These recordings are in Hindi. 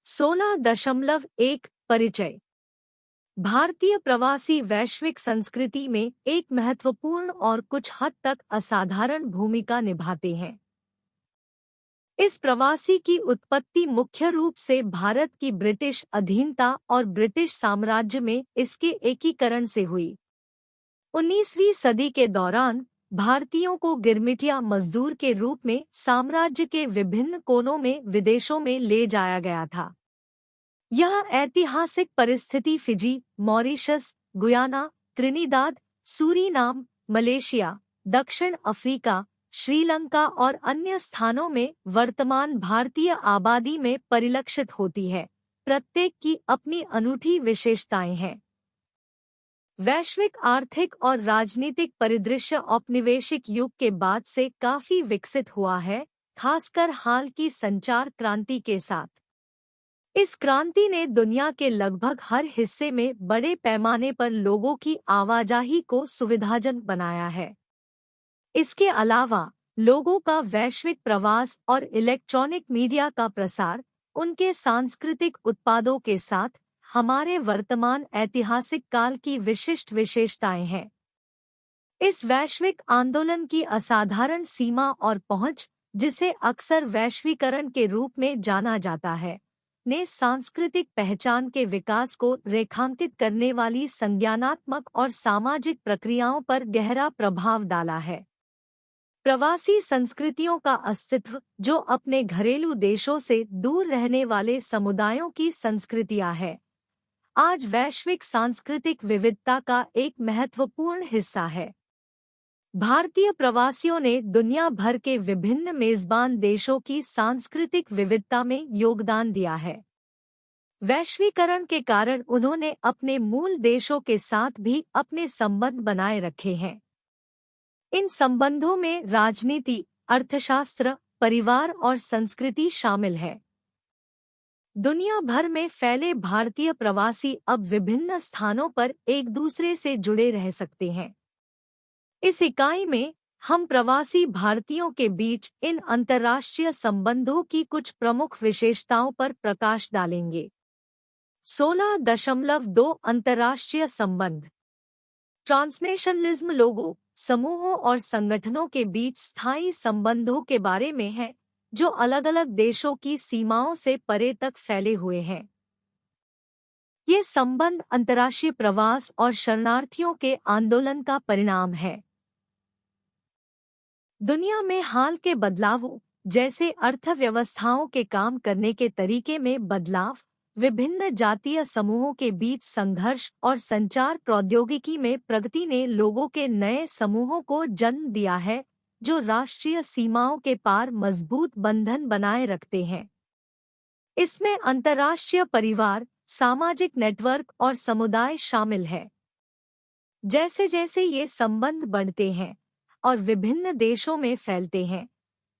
16.1 परिचय। भारतीय प्रवासी वैश्विक संस्कृति में एक महत्वपूर्ण और कुछ हद तक असाधारण भूमिका निभाते हैं। इस प्रवासी की उत्पत्ति मुख्य रूप से भारत की ब्रिटिश अधीनता और ब्रिटिश साम्राज्य में इसके एकीकरण से हुई। 19वीं सदी के दौरान भारतीयों को गिरमिटिया मजदूर के रूप में साम्राज्य के विभिन्न कोनों में विदेशों में ले जाया गया था। यह ऐतिहासिक परिस्थिति Fiji, Mauritius, Guyana, Trinidad, Suriname, Malaysia, दक्षिण अफ्रीका, श्रीलंका और अन्य स्थानों में वर्तमान भारतीय आबादी में परिलक्षित होती है। प्रत्येक की अपनी अनूठी विशेषताएं हैं। वैश्विक आर्थिक और राजनीतिक परिदृश्य औपनिवेशिक युग के बाद से काफी विकसित हुआ है, खासकर हाल की संचार क्रांति के साथ। इस क्रांति ने दुनिया के लगभग हर हिस्से में बड़े पैमाने पर लोगों की आवाजाही को सुविधाजनक बनाया है। इसके अलावा लोगों का वैश्विक प्रवास और इलेक्ट्रॉनिक मीडिया का प्रसार उनके सांस्कृतिक उत्पादों के साथ हमारे वर्तमान ऐतिहासिक काल की विशिष्ट विशेषताएं हैं। इस वैश्विक आंदोलन की असाधारण सीमा और पहुंच, जिसे अक्सर वैश्वीकरण के रूप में जाना जाता है, ने सांस्कृतिक पहचान के विकास को रेखांकित करने वाली संज्ञानात्मक और सामाजिक प्रक्रियाओं पर गहरा प्रभाव डाला है। प्रवासी संस्कृतियों का अस्तित्व, जो अपने घरेलू देशों से दूर रहने वाले समुदायों की संस्कृतियां हैं, आज वैश्विक सांस्कृतिक विविधता का एक महत्वपूर्ण हिस्सा है। भारतीय प्रवासियों ने दुनिया भर के विभिन्न मेजबान देशों की सांस्कृतिक विविधता में योगदान दिया है। वैश्वीकरण के कारण उन्होंने अपने मूल देशों के साथ भी अपने संबंध बनाए रखे हैं। इन संबंधों में राजनीति, अर्थशास्त्र, परिवार और संस्कृति शामिल है। दुनिया भर में फैले भारतीय प्रवासी अब विभिन्न स्थानों पर एक दूसरे से जुड़े रह सकते हैं। इस इकाई में हम प्रवासी भारतीयों के बीच इन अंतर्राष्ट्रीय संबंधों की कुछ प्रमुख विशेषताओं पर प्रकाश डालेंगे। 16.2 अंतर्राष्ट्रीय संबंध। ट्रांसनेशनलिज्म लोगों, समूहों और संगठनों के बीच स्थायी संबंधों के बारे में है, जो अलग-अलग देशों की सीमाओं से परे तक फैले हुए हैं। ये संबंध अंतर्राष्ट्रीय प्रवास और शरणार्थियों के आंदोलन का परिणाम है। दुनिया में हाल के बदलावों, जैसे अर्थव्यवस्थाओं के काम करने के तरीके में बदलाव, विभिन्न जातीय समूहों के बीच संघर्ष और संचार प्रौद्योगिकी में प्रगति ने लोगों के नए समूहों को जन्म दिया है, जो राष्ट्रीय सीमाओं के पार मजबूत बंधन बनाए रखते हैं। इसमें अंतर्राष्ट्रीय परिवार, सामाजिक नेटवर्क और समुदाय शामिल है। जैसे जैसे ये संबंध बढ़ते हैं और विभिन्न देशों में फैलते हैं,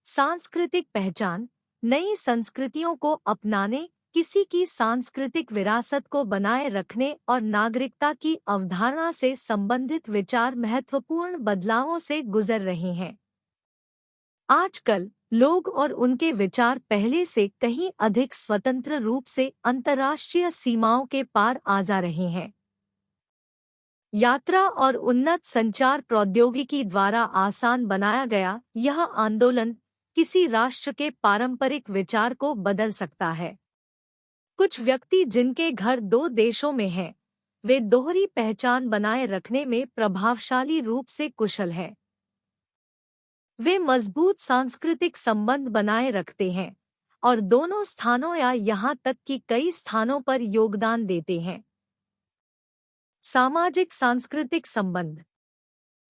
सांस्कृतिक पहचान, नई संस्कृतियों को अपनाने, किसी की सांस्कृतिक विरासत को बनाए रखने और नागरिकता की अवधारणा से संबंधित विचार महत्वपूर्ण बदलावों से गुजर रहे हैं। आजकल लोग और उनके विचार पहले से कहीं अधिक स्वतंत्र रूप से अंतर्राष्ट्रीय सीमाओं के पार आ जा रहे हैं। यात्रा और उन्नत संचार प्रौद्योगिकी द्वारा आसान बनाया गया यह आंदोलन किसी राष्ट्र के पारंपरिक विचार को बदल सकता है। कुछ व्यक्ति जिनके घर दो देशों में हैं, वे दोहरी पहचान बनाए रखने में प्रभावशाली रूप से कुशल हैं। वे मजबूत सांस्कृतिक संबंध बनाए रखते हैं और दोनों स्थानों या यहाँ तक कि कई स्थानों पर योगदान देते हैं। सामाजिक सांस्कृतिक संबंध।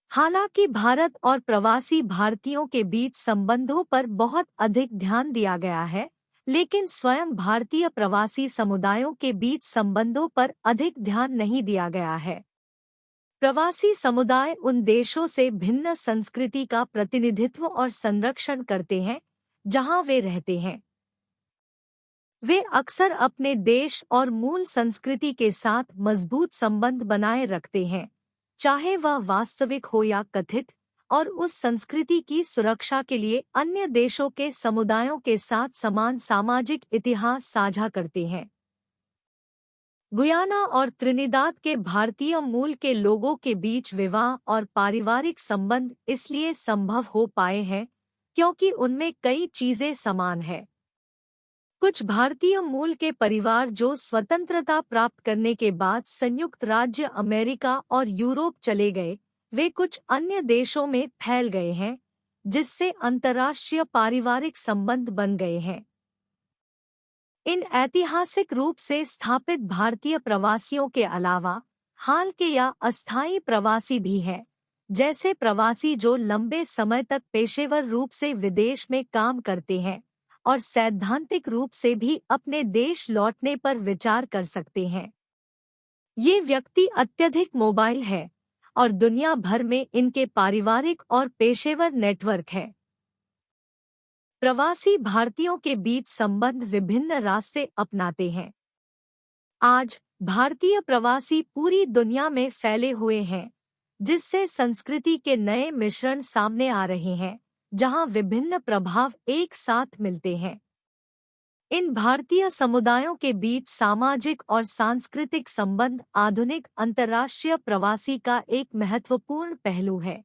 हालांकि भारत और प्रवासी भारतीयों के बीच संबंधों पर बहुत अधिक ध्यान दिया गया है, लेकिन स्वयं भारतीय प्रवासी समुदायों के बीच संबंधों पर अधिक ध्यान नहीं दिया गया है। प्रवासी समुदाय उन देशों से भिन्न संस्कृति का प्रतिनिधित्व और संरक्षण करते हैं जहां वे रहते हैं। वे अक्सर अपने देश और मूल संस्कृति के साथ मजबूत संबंध बनाए रखते हैं, चाहे वह वास्तविक हो या कथित, और उस संस्कृति की सुरक्षा के लिए अन्य देशों के समुदायों के साथ समान सामाजिक इतिहास साझा करते हैं। गुयाना और त्रिनिदाद के भारतीय मूल के लोगों के बीच विवाह और पारिवारिक संबंध इसलिए संभव हो पाए हैं क्योंकि उनमें कई चीजें समान हैं। कुछ भारतीय मूल के परिवार जो स्वतंत्रता प्राप्त करने के बाद संयुक्त राज्य अमेरिका और यूरोप चले गए, वे कुछ अन्य देशों में फैल गए हैं, जिससे अंतर्राष्ट्रीय पारिवारिक संबंध बन गए हैं। इन ऐतिहासिक रूप से स्थापित भारतीय प्रवासियों के अलावा हाल के या अस्थायी प्रवासी भी हैं, जैसे प्रवासी जो लंबे समय तक पेशेवर रूप से विदेश में काम करते हैं और सैद्धांतिक रूप से भी अपने देश लौटने पर विचार कर सकते हैं। ये व्यक्ति अत्यधिक मोबाइल है और दुनिया भर में इनके पारिवारिक और पेशेवर नेटवर्क है। प्रवासी भारतीयों के बीच संबंध विभिन्न रास्ते अपनाते हैं। आज भारतीय प्रवासी पूरी दुनिया में फैले हुए हैं, जिससे संस्कृति के नए मिश्रण सामने आ रहे हैं, जहां विभिन्न प्रभाव एक साथ मिलते हैं। इन भारतीय समुदायों के बीच सामाजिक और सांस्कृतिक संबंध आधुनिक अंतर्राष्ट्रीय प्रवासी का एक महत्वपूर्ण पहलू है।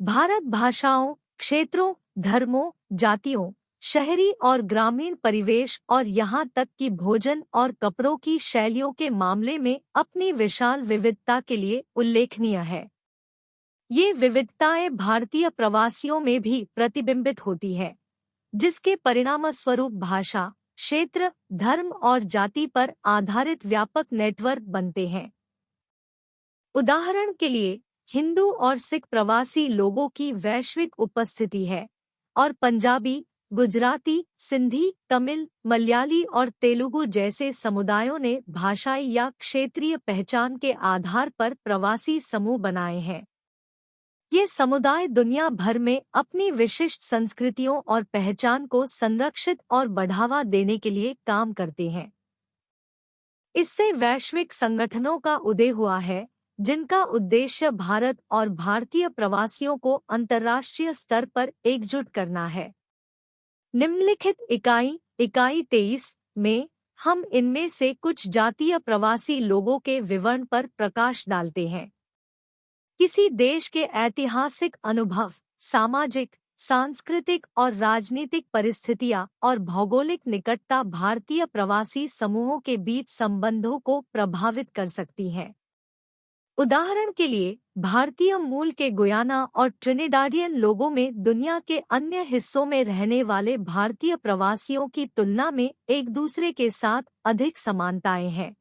भारत भाषाओं, क्षेत्रों, धर्मों, जातियों, शहरी और ग्रामीण परिवेश और यहाँ तक कि भोजन और कपड़ों की शैलियों के मामले में अपनी विशाल विविधता के लिए उल्लेखनीय है। ये विविधताएं भारतीय प्रवासियों में भी प्रतिबिंबित होती है, जिसके परिणामस्वरूप भाषा, क्षेत्र, धर्म और जाति पर आधारित व्यापक नेटवर्क बनते हैं। उदाहरण के लिए हिंदू और सिख प्रवासी लोगों की वैश्विक उपस्थिति है और पंजाबी, गुजराती, सिंधी, तमिल, मलयाली और तेलुगु जैसे समुदायों ने भाषाई या क्षेत्रीय पहचान के आधार पर प्रवासी समूह बनाए हैं। ये समुदाय दुनिया भर में अपनी विशिष्ट संस्कृतियों और पहचान को संरक्षित और बढ़ावा देने के लिए काम करते हैं। इससे वैश्विक संगठनों का उदय हुआ है, जिनका उद्देश्य भारत और भारतीय प्रवासियों को अंतर्राष्ट्रीय स्तर पर एकजुट करना है। निम्नलिखित इकाई 23 में हम इनमें से कुछ जातीय प्रवासी लोगों के विवरण पर प्रकाश डालते हैं। किसी देश के ऐतिहासिक अनुभव, सामाजिक, सांस्कृतिक और राजनीतिक परिस्थितियां और भौगोलिक निकटता भारतीय प्रवासी समूहों के बीच संबंधों को प्रभावित कर सकती हैं। उदाहरण के लिए, भारतीय मूल के गुयाना और ट्रिनिडाडियन लोगों में दुनिया के अन्य हिस्सों में रहने वाले भारतीय प्रवासियों की तुलना में एक दूसरे के साथ अधिक समानताएं हैं।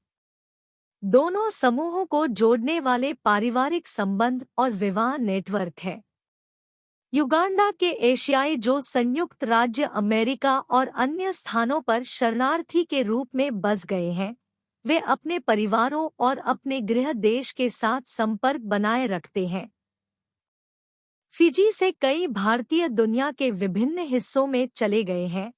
दोनों समूहों को जोड़ने वाले पारिवारिक संबंध और विवाह नेटवर्क है। युगांडा के एशियाई जो संयुक्त राज्य अमेरिका और अन्य स्थानों पर शरणार्थी के रूप में बस गए हैं, वे अपने परिवारों और अपने गृह देश के साथ संपर्क बनाए रखते हैं। फिजी से कई भारतीय दुनिया के विभिन्न हिस्सों में चले गए हैं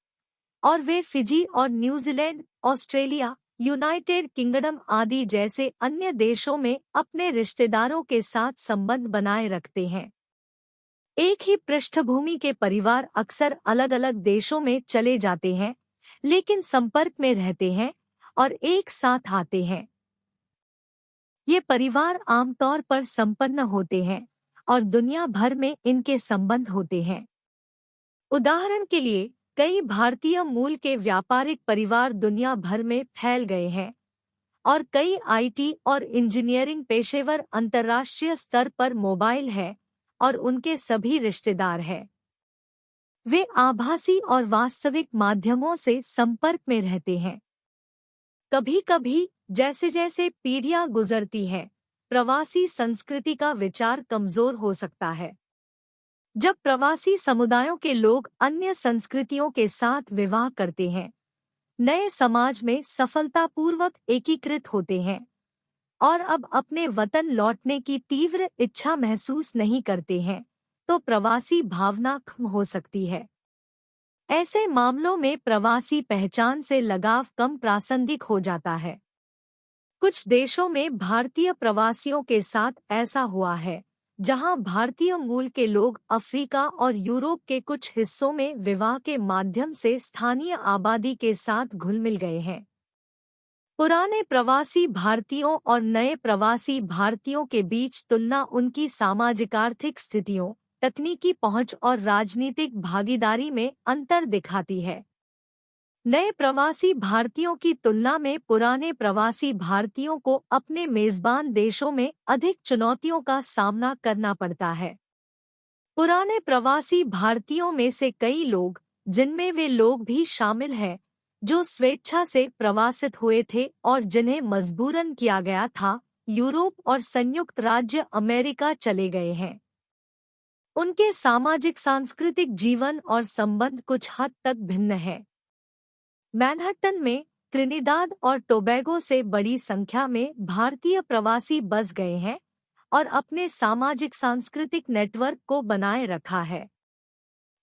और वे फिजी और न्यूजीलैंड, ऑस्ट्रेलिया, यूनाइटेड किंगडम आदि जैसे अन्य देशों में अपने रिश्तेदारों के साथ संबंध बनाए रखते हैं। एक ही पृष्ठभूमि के परिवार अक्सर अलग अलग देशों में चले जाते हैं, लेकिन संपर्क में रहते हैं और एक साथ आते हैं। ये परिवार आमतौर पर संपन्न होते हैं और दुनिया भर में इनके संबंध होते हैं। उदाहरण के लिए, कई भारतीय मूल के व्यापारिक परिवार दुनिया भर में फैल गए हैं और कई आईटी और इंजीनियरिंग पेशेवर अंतर्राष्ट्रीय स्तर पर मोबाइल है और उनके सभी रिश्तेदार हैं। वे आभासी और वास्तविक माध्यमों से संपर्क में रहते हैं। कभी-कभी जैसे जैसे पीढ़ियां गुजरती हैं, प्रवासी संस्कृति का विचार कमजोर हो सकता है। जब प्रवासी समुदायों के लोग अन्य संस्कृतियों के साथ विवाह करते हैं, नए समाज में सफलतापूर्वक एकीकृत होते हैं और अब अपने वतन लौटने की तीव्र इच्छा महसूस नहीं करते हैं, तो प्रवासी भावना खत्म हो सकती है। ऐसे मामलों में प्रवासी पहचान से लगाव कम प्रासंगिक हो जाता है। कुछ देशों में भारतीय प्रवासियों के साथ ऐसा हुआ है, जहां भारतीय मूल के लोग अफ्रीका और यूरोप के कुछ हिस्सों में विवाह के माध्यम से स्थानीय आबादी के साथ घुल-मिल गए हैं। पुराने प्रवासी भारतीयों और नए प्रवासी भारतीयों के बीच तुलना उनकी सामाजिक-आर्थिक स्थितियों, तकनीकी पहुंच और राजनीतिक भागीदारी में अंतर दिखाती है। नए प्रवासी भारतीयों की तुलना में पुराने प्रवासी भारतीयों को अपने मेजबान देशों में अधिक चुनौतियों का सामना करना पड़ता है। पुराने प्रवासी भारतीयों में से कई लोग, जिनमें वे लोग भी शामिल हैं, जो स्वेच्छा से प्रवासित हुए थे और जिन्हें मजबूरन किया गया था, यूरोप और संयुक्त राज्य अमेरिका चले गए हैं। उनके सामाजिक सांस्कृतिक जीवन और संबंध कुछ हद तक भिन्न है। मैनहट्टन में त्रिनिदाद और टोबैगो से बड़ी संख्या में भारतीय प्रवासी बस गए हैं और अपने सामाजिक सांस्कृतिक नेटवर्क को बनाए रखा है।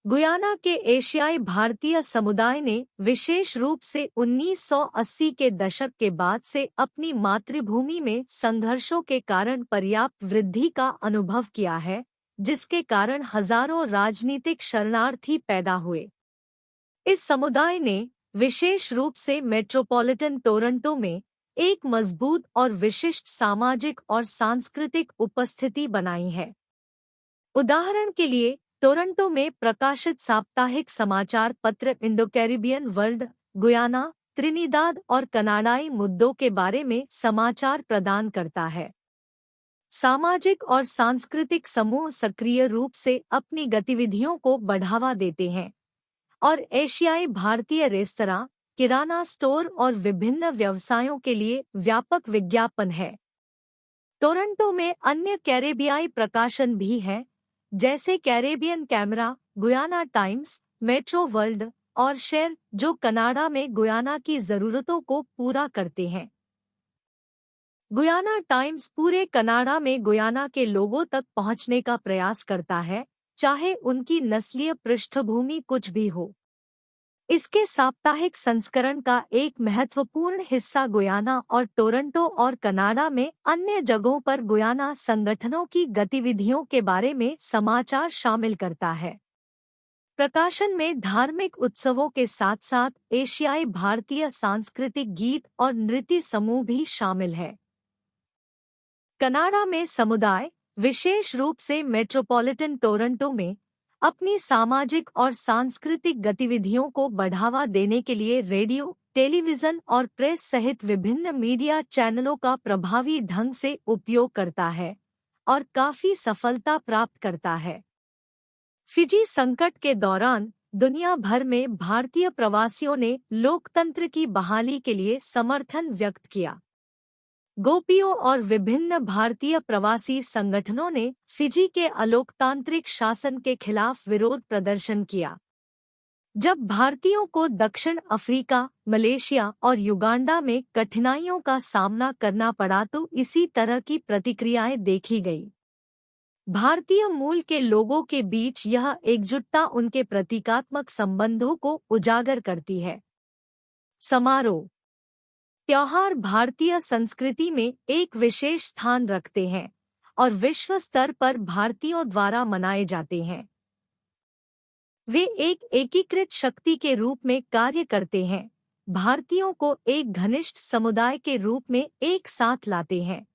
गुयाना के एशियाई भारतीय समुदाय ने विशेष रूप से 1980 के दशक के बाद से अपनी मातृभूमि में संघर्षों के कारण पर्याप्त वृद्धि का अनुभव किया है, जिसके कारण हजारों राजनीतिक शरणार्थी पैदा हुए। इस समुदाय ने विशेष रूप से मेट्रोपॉलिटन टोरंटो में एक मजबूत और विशिष्ट सामाजिक और सांस्कृतिक उपस्थिति बनाई है। उदाहरण के लिए, टोरंटो में प्रकाशित साप्ताहिक समाचार पत्र Indo Caribbean world, Guyana, Trinidad और कनाडाई मुद्दों के बारे में समाचार प्रदान करता है। सामाजिक और सांस्कृतिक समूह सक्रिय रूप से अपनी गतिविधियों को बढ़ावा देते हैं और एशियाई भारतीय रेस्तरां, किराना स्टोर और विभिन्न व्यवसायों के लिए व्यापक विज्ञापन है। टोरंटो में अन्य कैरेबियाई प्रकाशन भी हैं, जैसे Caribbean camera, Guyana times, metro world और शेर, जो कनाडा में गुयाना की जरूरतों को पूरा करते हैं। गुयाना टाइम्स पूरे कनाडा में गुयाना के लोगों तक पहुंचने का प्रयास करता है, चाहे उनकी नस्लीय पृष्ठभूमि कुछ भी हो। इसके साप्ताहिक संस्करण का एक महत्वपूर्ण हिस्सा गुयाना और टोरंटो और कनाडा में अन्य जगहों पर गुयाना संगठनों की गतिविधियों के बारे में समाचार शामिल करता है। प्रकाशन में धार्मिक उत्सवों के साथ साथ एशियाई भारतीय सांस्कृतिक गीत और नृत्य समूह भी शामिल है। कनाडा में समुदाय, विशेष रूप से मेट्रोपॉलिटन टोरंटो में, अपनी सामाजिक और सांस्कृतिक गतिविधियों को बढ़ावा देने के लिए रेडियो, टेलीविजन और प्रेस सहित विभिन्न मीडिया चैनलों का प्रभावी ढंग से उपयोग करता है और काफी सफलता प्राप्त करता है। फिजी संकट के दौरान दुनिया भर में भारतीय प्रवासियों ने लोकतंत्र की बहाली के लिए समर्थन व्यक्त किया। गोपियों और विभिन्न भारतीय प्रवासी संगठनों ने फिजी के अलोकतांत्रिक शासन के खिलाफ विरोध प्रदर्शन किया। जब भारतीयों को दक्षिण अफ्रीका, मलेशिया और युगांडा में कठिनाइयों का सामना करना पड़ा तो इसी तरह की प्रतिक्रियाएं देखी गई। भारतीय मूल के लोगों के बीच यह एकजुटता उनके प्रतीकात्मक संबंधों को उजागर करती है। समारोह, त्योहार भारतीय संस्कृति में एक विशेष स्थान रखते हैं और विश्व स्तर पर भारतीयों द्वारा मनाए जाते हैं। वे एक एकीकृत शक्ति के रूप में कार्य करते हैं, भारतीयों को एक घनिष्ठ समुदाय के रूप में एक साथ लाते हैं।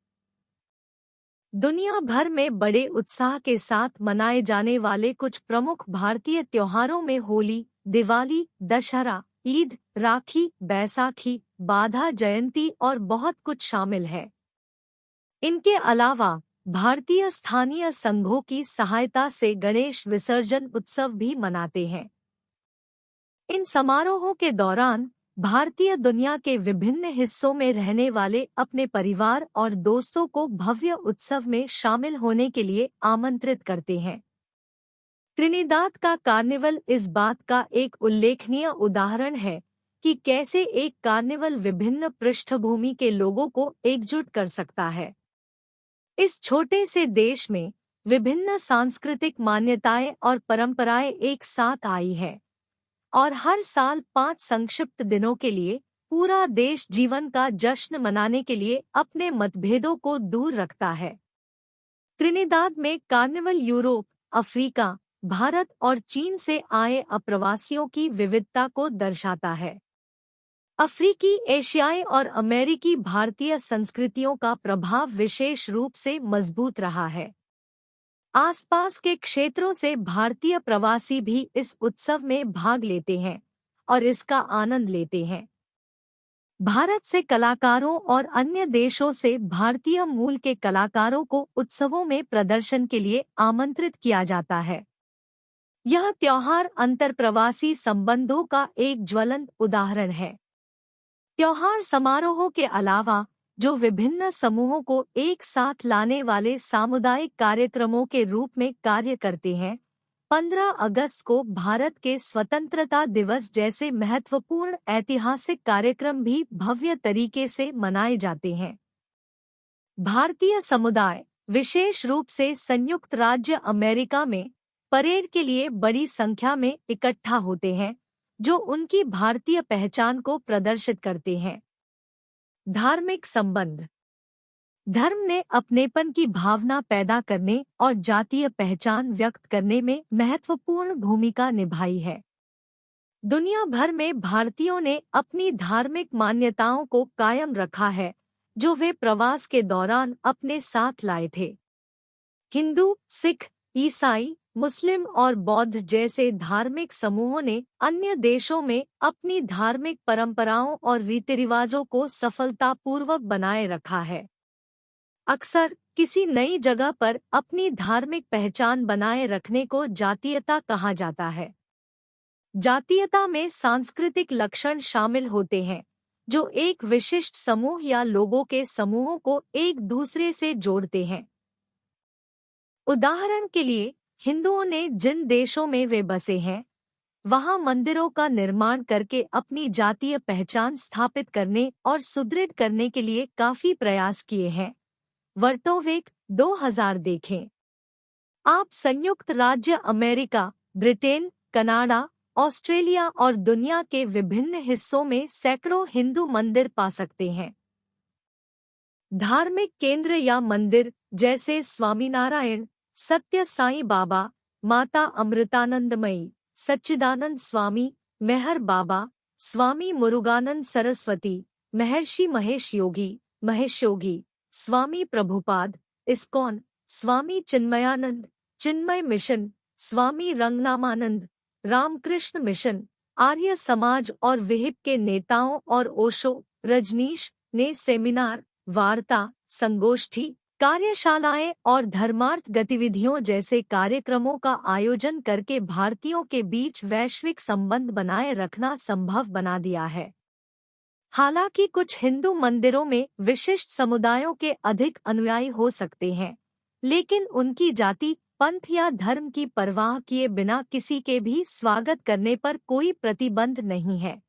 दुनिया भर में बड़े उत्साह के साथ मनाए जाने वाले कुछ प्रमुख भारतीय त्योहारों में होली, दिवाली, दशहरा, ईद, राखी, बैसाखी, बाधा जयंती और बहुत कुछ शामिल है। इनके अलावा भारतीय स्थानीय संघों की सहायता से गणेश विसर्जन उत्सव भी मनाते हैं। इन समारोहों के दौरान भारतीय दुनिया के विभिन्न हिस्सों में रहने वाले अपने परिवार और दोस्तों को भव्य उत्सव में शामिल होने के लिए आमंत्रित करते हैं। त्रिनिदाद का कार्निवल इस बात का एक उल्लेखनीय उदाहरण है कि कैसे एक कार्निवल विभिन्न पृष्ठभूमि के लोगों को एकजुट कर सकता है। इस छोटे से देश में विभिन्न सांस्कृतिक मान्यताएं और परंपराएं एक साथ आई है और हर साल 5 संक्षिप्त दिनों के लिए पूरा देश जीवन का जश्न मनाने के लिए अपने मतभेदों को दूर रखता है। त्रिनिदाद में कार्निवल यूरोप, अफ्रीका, भारत और चीन से आए अप्रवासियों की विविधता को दर्शाता है। अफ्रीकी, एशियाई और अमेरिकी भारतीय संस्कृतियों का प्रभाव विशेष रूप से मजबूत रहा है। आसपास के क्षेत्रों से भारतीय प्रवासी भी इस उत्सव में भाग लेते हैं और इसका आनंद लेते हैं। भारत से कलाकारों और अन्य देशों से भारतीय मूल के कलाकारों को उत्सवों में प्रदर्शन के लिए आमंत्रित किया जाता है। यह त्योहार अंतरप्रवासी संबंधों का एक ज्वलंत उदाहरण है। त्योहार समारोहों के अलावा, जो विभिन्न समूहों को एक साथ लाने वाले सामुदायिक कार्यक्रमों के रूप में कार्य करते हैं, 15 अगस्त को भारत के स्वतंत्रता दिवस जैसे महत्वपूर्ण ऐतिहासिक कार्यक्रम भी भव्य तरीके से मनाए जाते हैं। भारतीय समुदाय, विशेष रूप से संयुक्त राज्य अमेरिका में, परेड के लिए बड़ी संख्या में इकट्ठा होते हैं, जो उनकी भारतीय पहचान को प्रदर्शित करते हैं। धार्मिक संबंध। धर्म ने अपनेपन की भावना पैदा करने और जातीय पहचान व्यक्त करने में महत्वपूर्ण भूमिका निभाई है। दुनिया भर में भारतीयों ने अपनी धार्मिक मान्यताओं को कायम रखा है, जो वे प्रवास के दौरान अपने साथ लाए थे। हिंदू, सिख, ईसाई, मुस्लिम और बौद्ध जैसे धार्मिक समूहों ने अन्य देशों में अपनी धार्मिक परंपराओं और रीति रिवाजों को सफलतापूर्वक बनाए रखा है। अक्सर किसी नई जगह पर अपनी धार्मिक पहचान बनाए रखने को जातीयता कहा जाता है। जातीयता में सांस्कृतिक लक्षण शामिल होते हैं, जो एक विशिष्ट समूह या लोगों के समूहों को एक दूसरे से जोड़ते हैं। उदाहरण के लिए, हिंदुओं ने जिन देशों में वे बसे हैं, वहां मंदिरों का निर्माण करके अपनी जातीय पहचान स्थापित करने और सुदृढ़ करने के लिए काफी प्रयास किए हैं। वर्टोवेक 2000 देखें। आप संयुक्त राज्य अमेरिका, ब्रिटेन, कनाडा, ऑस्ट्रेलिया और दुनिया के विभिन्न हिस्सों में सैकड़ों हिंदू मंदिर पा सकते हैं। धार्मिक केंद्र या मंदिर जैसे स्वामीनारायण, सत्य साईं बाबा, माता अमृतानंदमयी, सच्चिदानंद स्वामी, मेहर बाबा, स्वामी मुरुगानंद सरस्वती, महर्षि महेश योगी, स्वामी प्रभुपाद, इस्कॉन, स्वामी चिन्मयानंद, चिन्मय मिशन, स्वामी रंगनामानंद, रामकृष्ण मिशन, आर्य समाज और विहिप के नेताओं और ओशो, रजनीश ने सेमिनार, वार्ता, संगोष्ठी, कार्यशालाएं और धर्मार्थ गतिविधियों जैसे कार्यक्रमों का आयोजन करके भारतीयों के बीच वैश्विक संबंध बनाए रखना संभव बना दिया है। हालांकि कुछ हिंदू मंदिरों में विशिष्ट समुदायों के अधिक अनुयायी हो सकते हैं, लेकिन उनकी जाति, पंथ या धर्म की परवाह किए बिना किसी के भी स्वागत करने पर कोई प्रतिबंध नहीं है।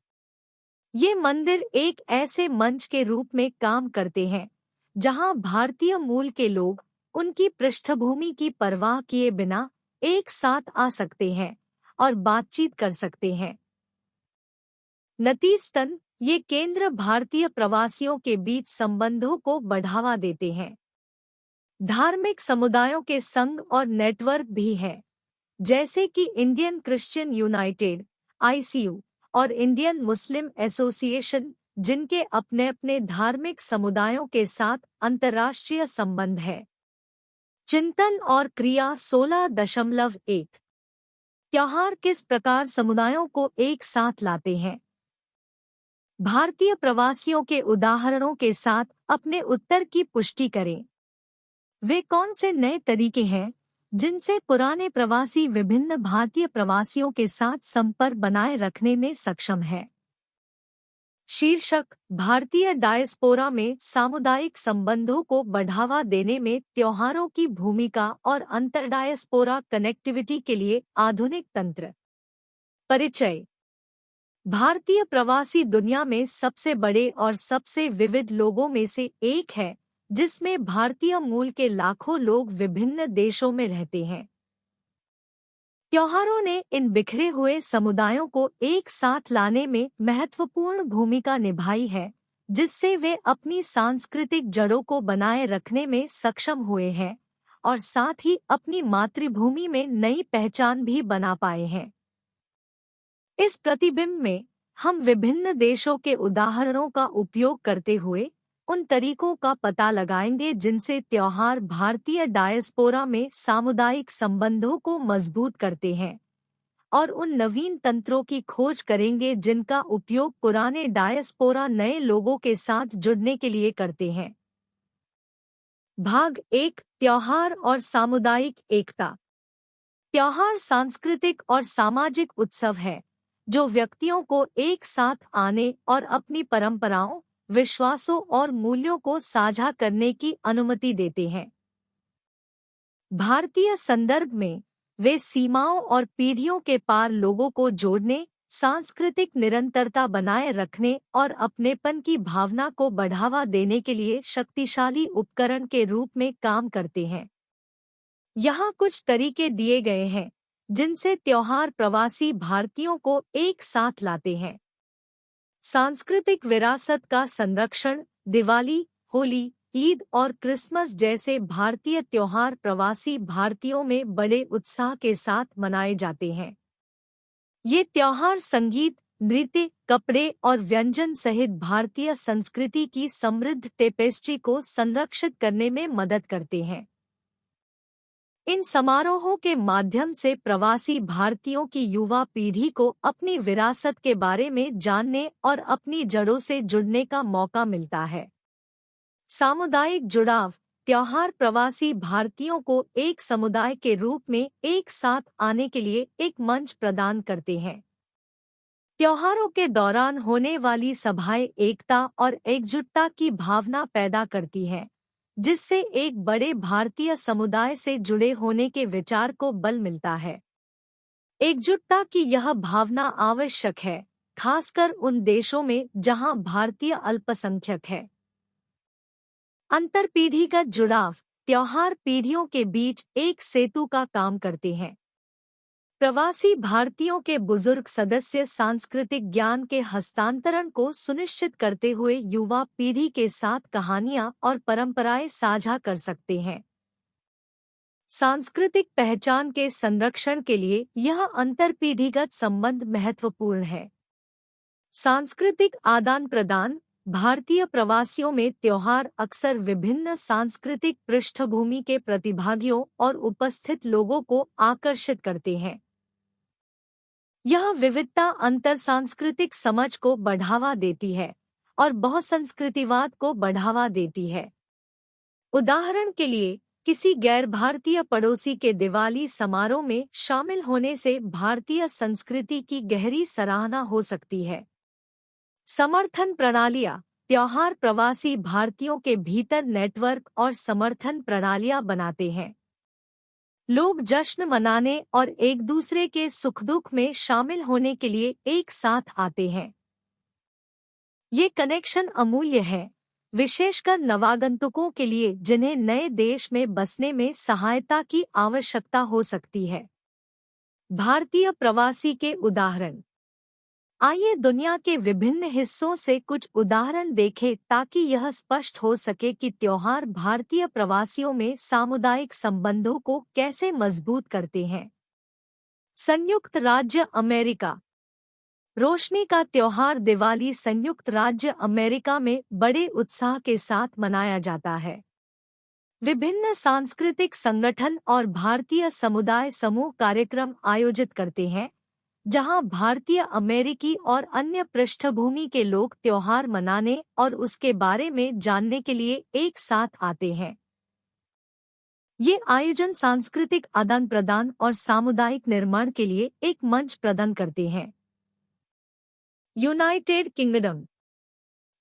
ये मंदिर एक ऐसे मंच के रूप में काम करते हैं जहां भारतीय मूल के लोग उनकी पृष्ठभूमि की परवाह किए बिना एक साथ आ सकते हैं और बातचीत कर सकते हैं। नतीजतन, ये केंद्र भारतीय प्रवासियों के बीच संबंधों को बढ़ावा देते हैं। धार्मिक समुदायों के संघ और नेटवर्क भी हैं, जैसे कि इंडियन क्रिश्चियन यूनाइटेड (ICU) और इंडियन मुस्लिम एसोसिएशन, जिनके अपने अपने धार्मिक समुदायों के साथ अंतर्राष्ट्रीय संबंध है। चिंतन और क्रिया 16.1 त्योहार किस प्रकार समुदायों को एक साथ लाते हैं? भारतीय प्रवासियों के उदाहरणों के साथ अपने उत्तर की पुष्टि करें। वे कौन से नए तरीके हैं जिनसे पुराने प्रवासी विभिन्न भारतीय प्रवासियों के साथ संपर्क बनाए रखने में सक्षम हैं? शीर्षक: भारतीय डायस्पोरा में सामुदायिक संबंधों को बढ़ावा देने में त्योहारों की भूमिका और अंतरडायस्पोरा कनेक्टिविटी के लिए आधुनिक तंत्र। परिचय: भारतीय प्रवासी दुनिया में सबसे बड़े और सबसे विविध लोगों में से एक है, जिसमें भारतीय मूल के लाखों लोग विभिन्न देशों में रहते हैं। त्योहारों ने इन बिखरे हुए समुदायों को एक साथ लाने में महत्वपूर्ण भूमिका निभाई है, जिससे वे अपनी सांस्कृतिक जड़ों को बनाए रखने में सक्षम हुए हैं और साथ ही अपनी मातृभूमि में नई पहचान भी बना पाए हैं। इस प्रतिबिंब में हम विभिन्न देशों के उदाहरणों का उपयोग करते हुए उन तरीकों का पता लगाएंगे जिनसे त्योहार भारतीय डायस्पोरा में सामुदायिक संबंधों को मजबूत करते हैं, और उन नवीन तंत्रों की खोज करेंगे जिनका उपयोग पुराने डायस्पोरा नए लोगों के साथ जुड़ने के लिए करते हैं। भाग 1, त्योहार और सामुदायिक एकता। त्योहार सांस्कृतिक और सामाजिक उत्सव है जो व्यक्तियों को एक साथ आने और अपनी परंपराओं, विश्वासों और मूल्यों को साझा करने की अनुमति देते हैं। भारतीय संदर्भ में वे सीमाओं और पीढ़ियों के पार लोगों को जोड़ने, सांस्कृतिक निरंतरता बनाए रखने और अपनेपन की भावना को बढ़ावा देने के लिए शक्तिशाली उपकरण के रूप में काम करते हैं। यहाँ कुछ तरीके दिए गए हैं जिनसे त्योहार प्रवासी भारतीयों को एक साथ लाते हैं। सांस्कृतिक विरासत का संरक्षण। दिवाली, होली, ईद और क्रिसमस जैसे भारतीय त्योहार प्रवासी भारतीयों में बड़े उत्साह के साथ मनाए जाते हैं। ये त्योहार संगीत, नृत्य, कपड़े और व्यंजन सहित भारतीय संस्कृति की समृद्ध टेपेस्ट्री को संरक्षित करने में मदद करते हैं। इन समारोहों के माध्यम से प्रवासी भारतीयों की युवा पीढ़ी को अपनी विरासत के बारे में जानने और अपनी जड़ों से जुड़ने का मौका मिलता है। सामुदायिक जुड़ाव। त्योहार प्रवासी भारतीयों को एक समुदाय के रूप में एक साथ आने के लिए एक मंच प्रदान करते हैं। त्योहारों के दौरान होने वाली सभाएं एकता और एकजुटता की भावना पैदा करती हैं, जिससे एक बड़े भारतीय समुदाय से जुड़े होने के विचार को बल मिलता है। एकजुटता की यह भावना आवश्यक है, खासकर उन देशों में जहां भारतीय अल्पसंख्यक है। अंतरपीढ़ीगत जुड़ाव। त्योहार पीढ़ियों के बीच एक सेतु का काम करते हैं। प्रवासी भारतीयों के बुजुर्ग सदस्य सांस्कृतिक ज्ञान के हस्तांतरण को सुनिश्चित करते हुए युवा पीढ़ी के साथ कहानियां और परंपराएं साझा कर सकते हैं। सांस्कृतिक पहचान के संरक्षण के लिए यह अंतरपीढ़ीगत संबंध महत्वपूर्ण है। सांस्कृतिक आदान प्रदान। भारतीय प्रवासियों में त्योहार अक्सर विभिन्न सांस्कृतिक पृष्ठभूमि के प्रतिभागियों और उपस्थित लोगों को आकर्षित करते हैं। यह विविधता अंतरसांस्कृतिक समझ को बढ़ावा देती है और बहुसंस्कृतिवाद को बढ़ावा देती है। उदाहरण के लिए, किसी गैर भारतीय पड़ोसी के दिवाली समारोह में शामिल होने से भारतीय संस्कृति की गहरी सराहना हो सकती है। समर्थन प्रणालियाँ। त्योहार प्रवासी भारतीयों के भीतर नेटवर्क और समर्थन प्रणालियाँ बनाते हैं। लोग जश्न मनाने और एक दूसरे के सुख दुख में शामिल होने के लिए एक साथ आते हैं। ये कनेक्शन अमूल्य है, विशेषकर नवागंतुकों के लिए जिन्हें नए देश में बसने में सहायता की आवश्यकता हो सकती है। भारतीय प्रवासी के उदाहरण। आइए दुनिया के विभिन्न हिस्सों से कुछ उदाहरण देखें ताकि यह स्पष्ट हो सके कि त्योहार भारतीय प्रवासियों में सामुदायिक संबंधों को कैसे मजबूत करते हैं। संयुक्त राज्य अमेरिका। रोशनी का त्योहार दिवाली संयुक्त राज्य अमेरिका में बड़े उत्साह के साथ मनाया जाता है। विभिन्न सांस्कृतिक संगठन और भारतीय समुदाय समूह कार्यक्रम आयोजित करते हैं, जहां भारतीय, अमेरिकी और अन्य पृष्ठभूमि के लोग त्योहार मनाने और उसके बारे में जानने के लिए एक साथ आते हैं। ये आयोजन सांस्कृतिक आदान प्रदान और सामुदायिक निर्माण के लिए एक मंच प्रदान करते हैं। United kingdom.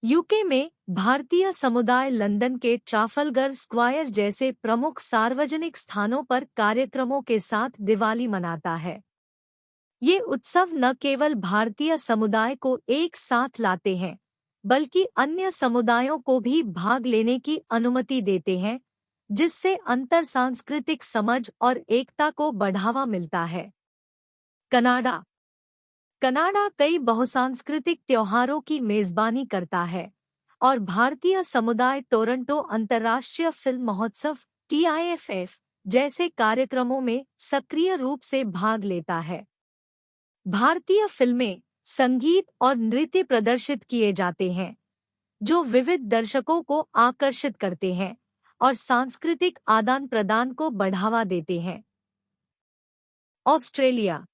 यूके में भारतीय समुदाय लंदन के ट्राफलगर स्क्वायर जैसे प्रमुख सार्वजनिक स्थानों पर कार्यक्रमों के साथ दिवाली मनाता है। ये उत्सव न केवल भारतीय समुदाय को एक साथ लाते हैं, बल्कि अन्य समुदायों को भी भाग लेने की अनुमति देते हैं, जिससे अंतरसांस्कृतिक समझ और एकता को बढ़ावा मिलता है। कनाडा। कनाडा कई बहुसांस्कृतिक त्योहारों की मेजबानी करता है और भारतीय समुदाय टोरंटो अंतर्राष्ट्रीय फिल्म महोत्सव (TIFF) जैसे कार्यक्रमों में सक्रिय रूप से भाग लेता है। भारतीय फिल्में, संगीत और नृत्य प्रदर्शित किए जाते हैं, जो विविध दर्शकों को आकर्षित करते हैं और सांस्कृतिक आदान प्रदान को बढ़ावा देते हैं। ऑस्ट्रेलिया।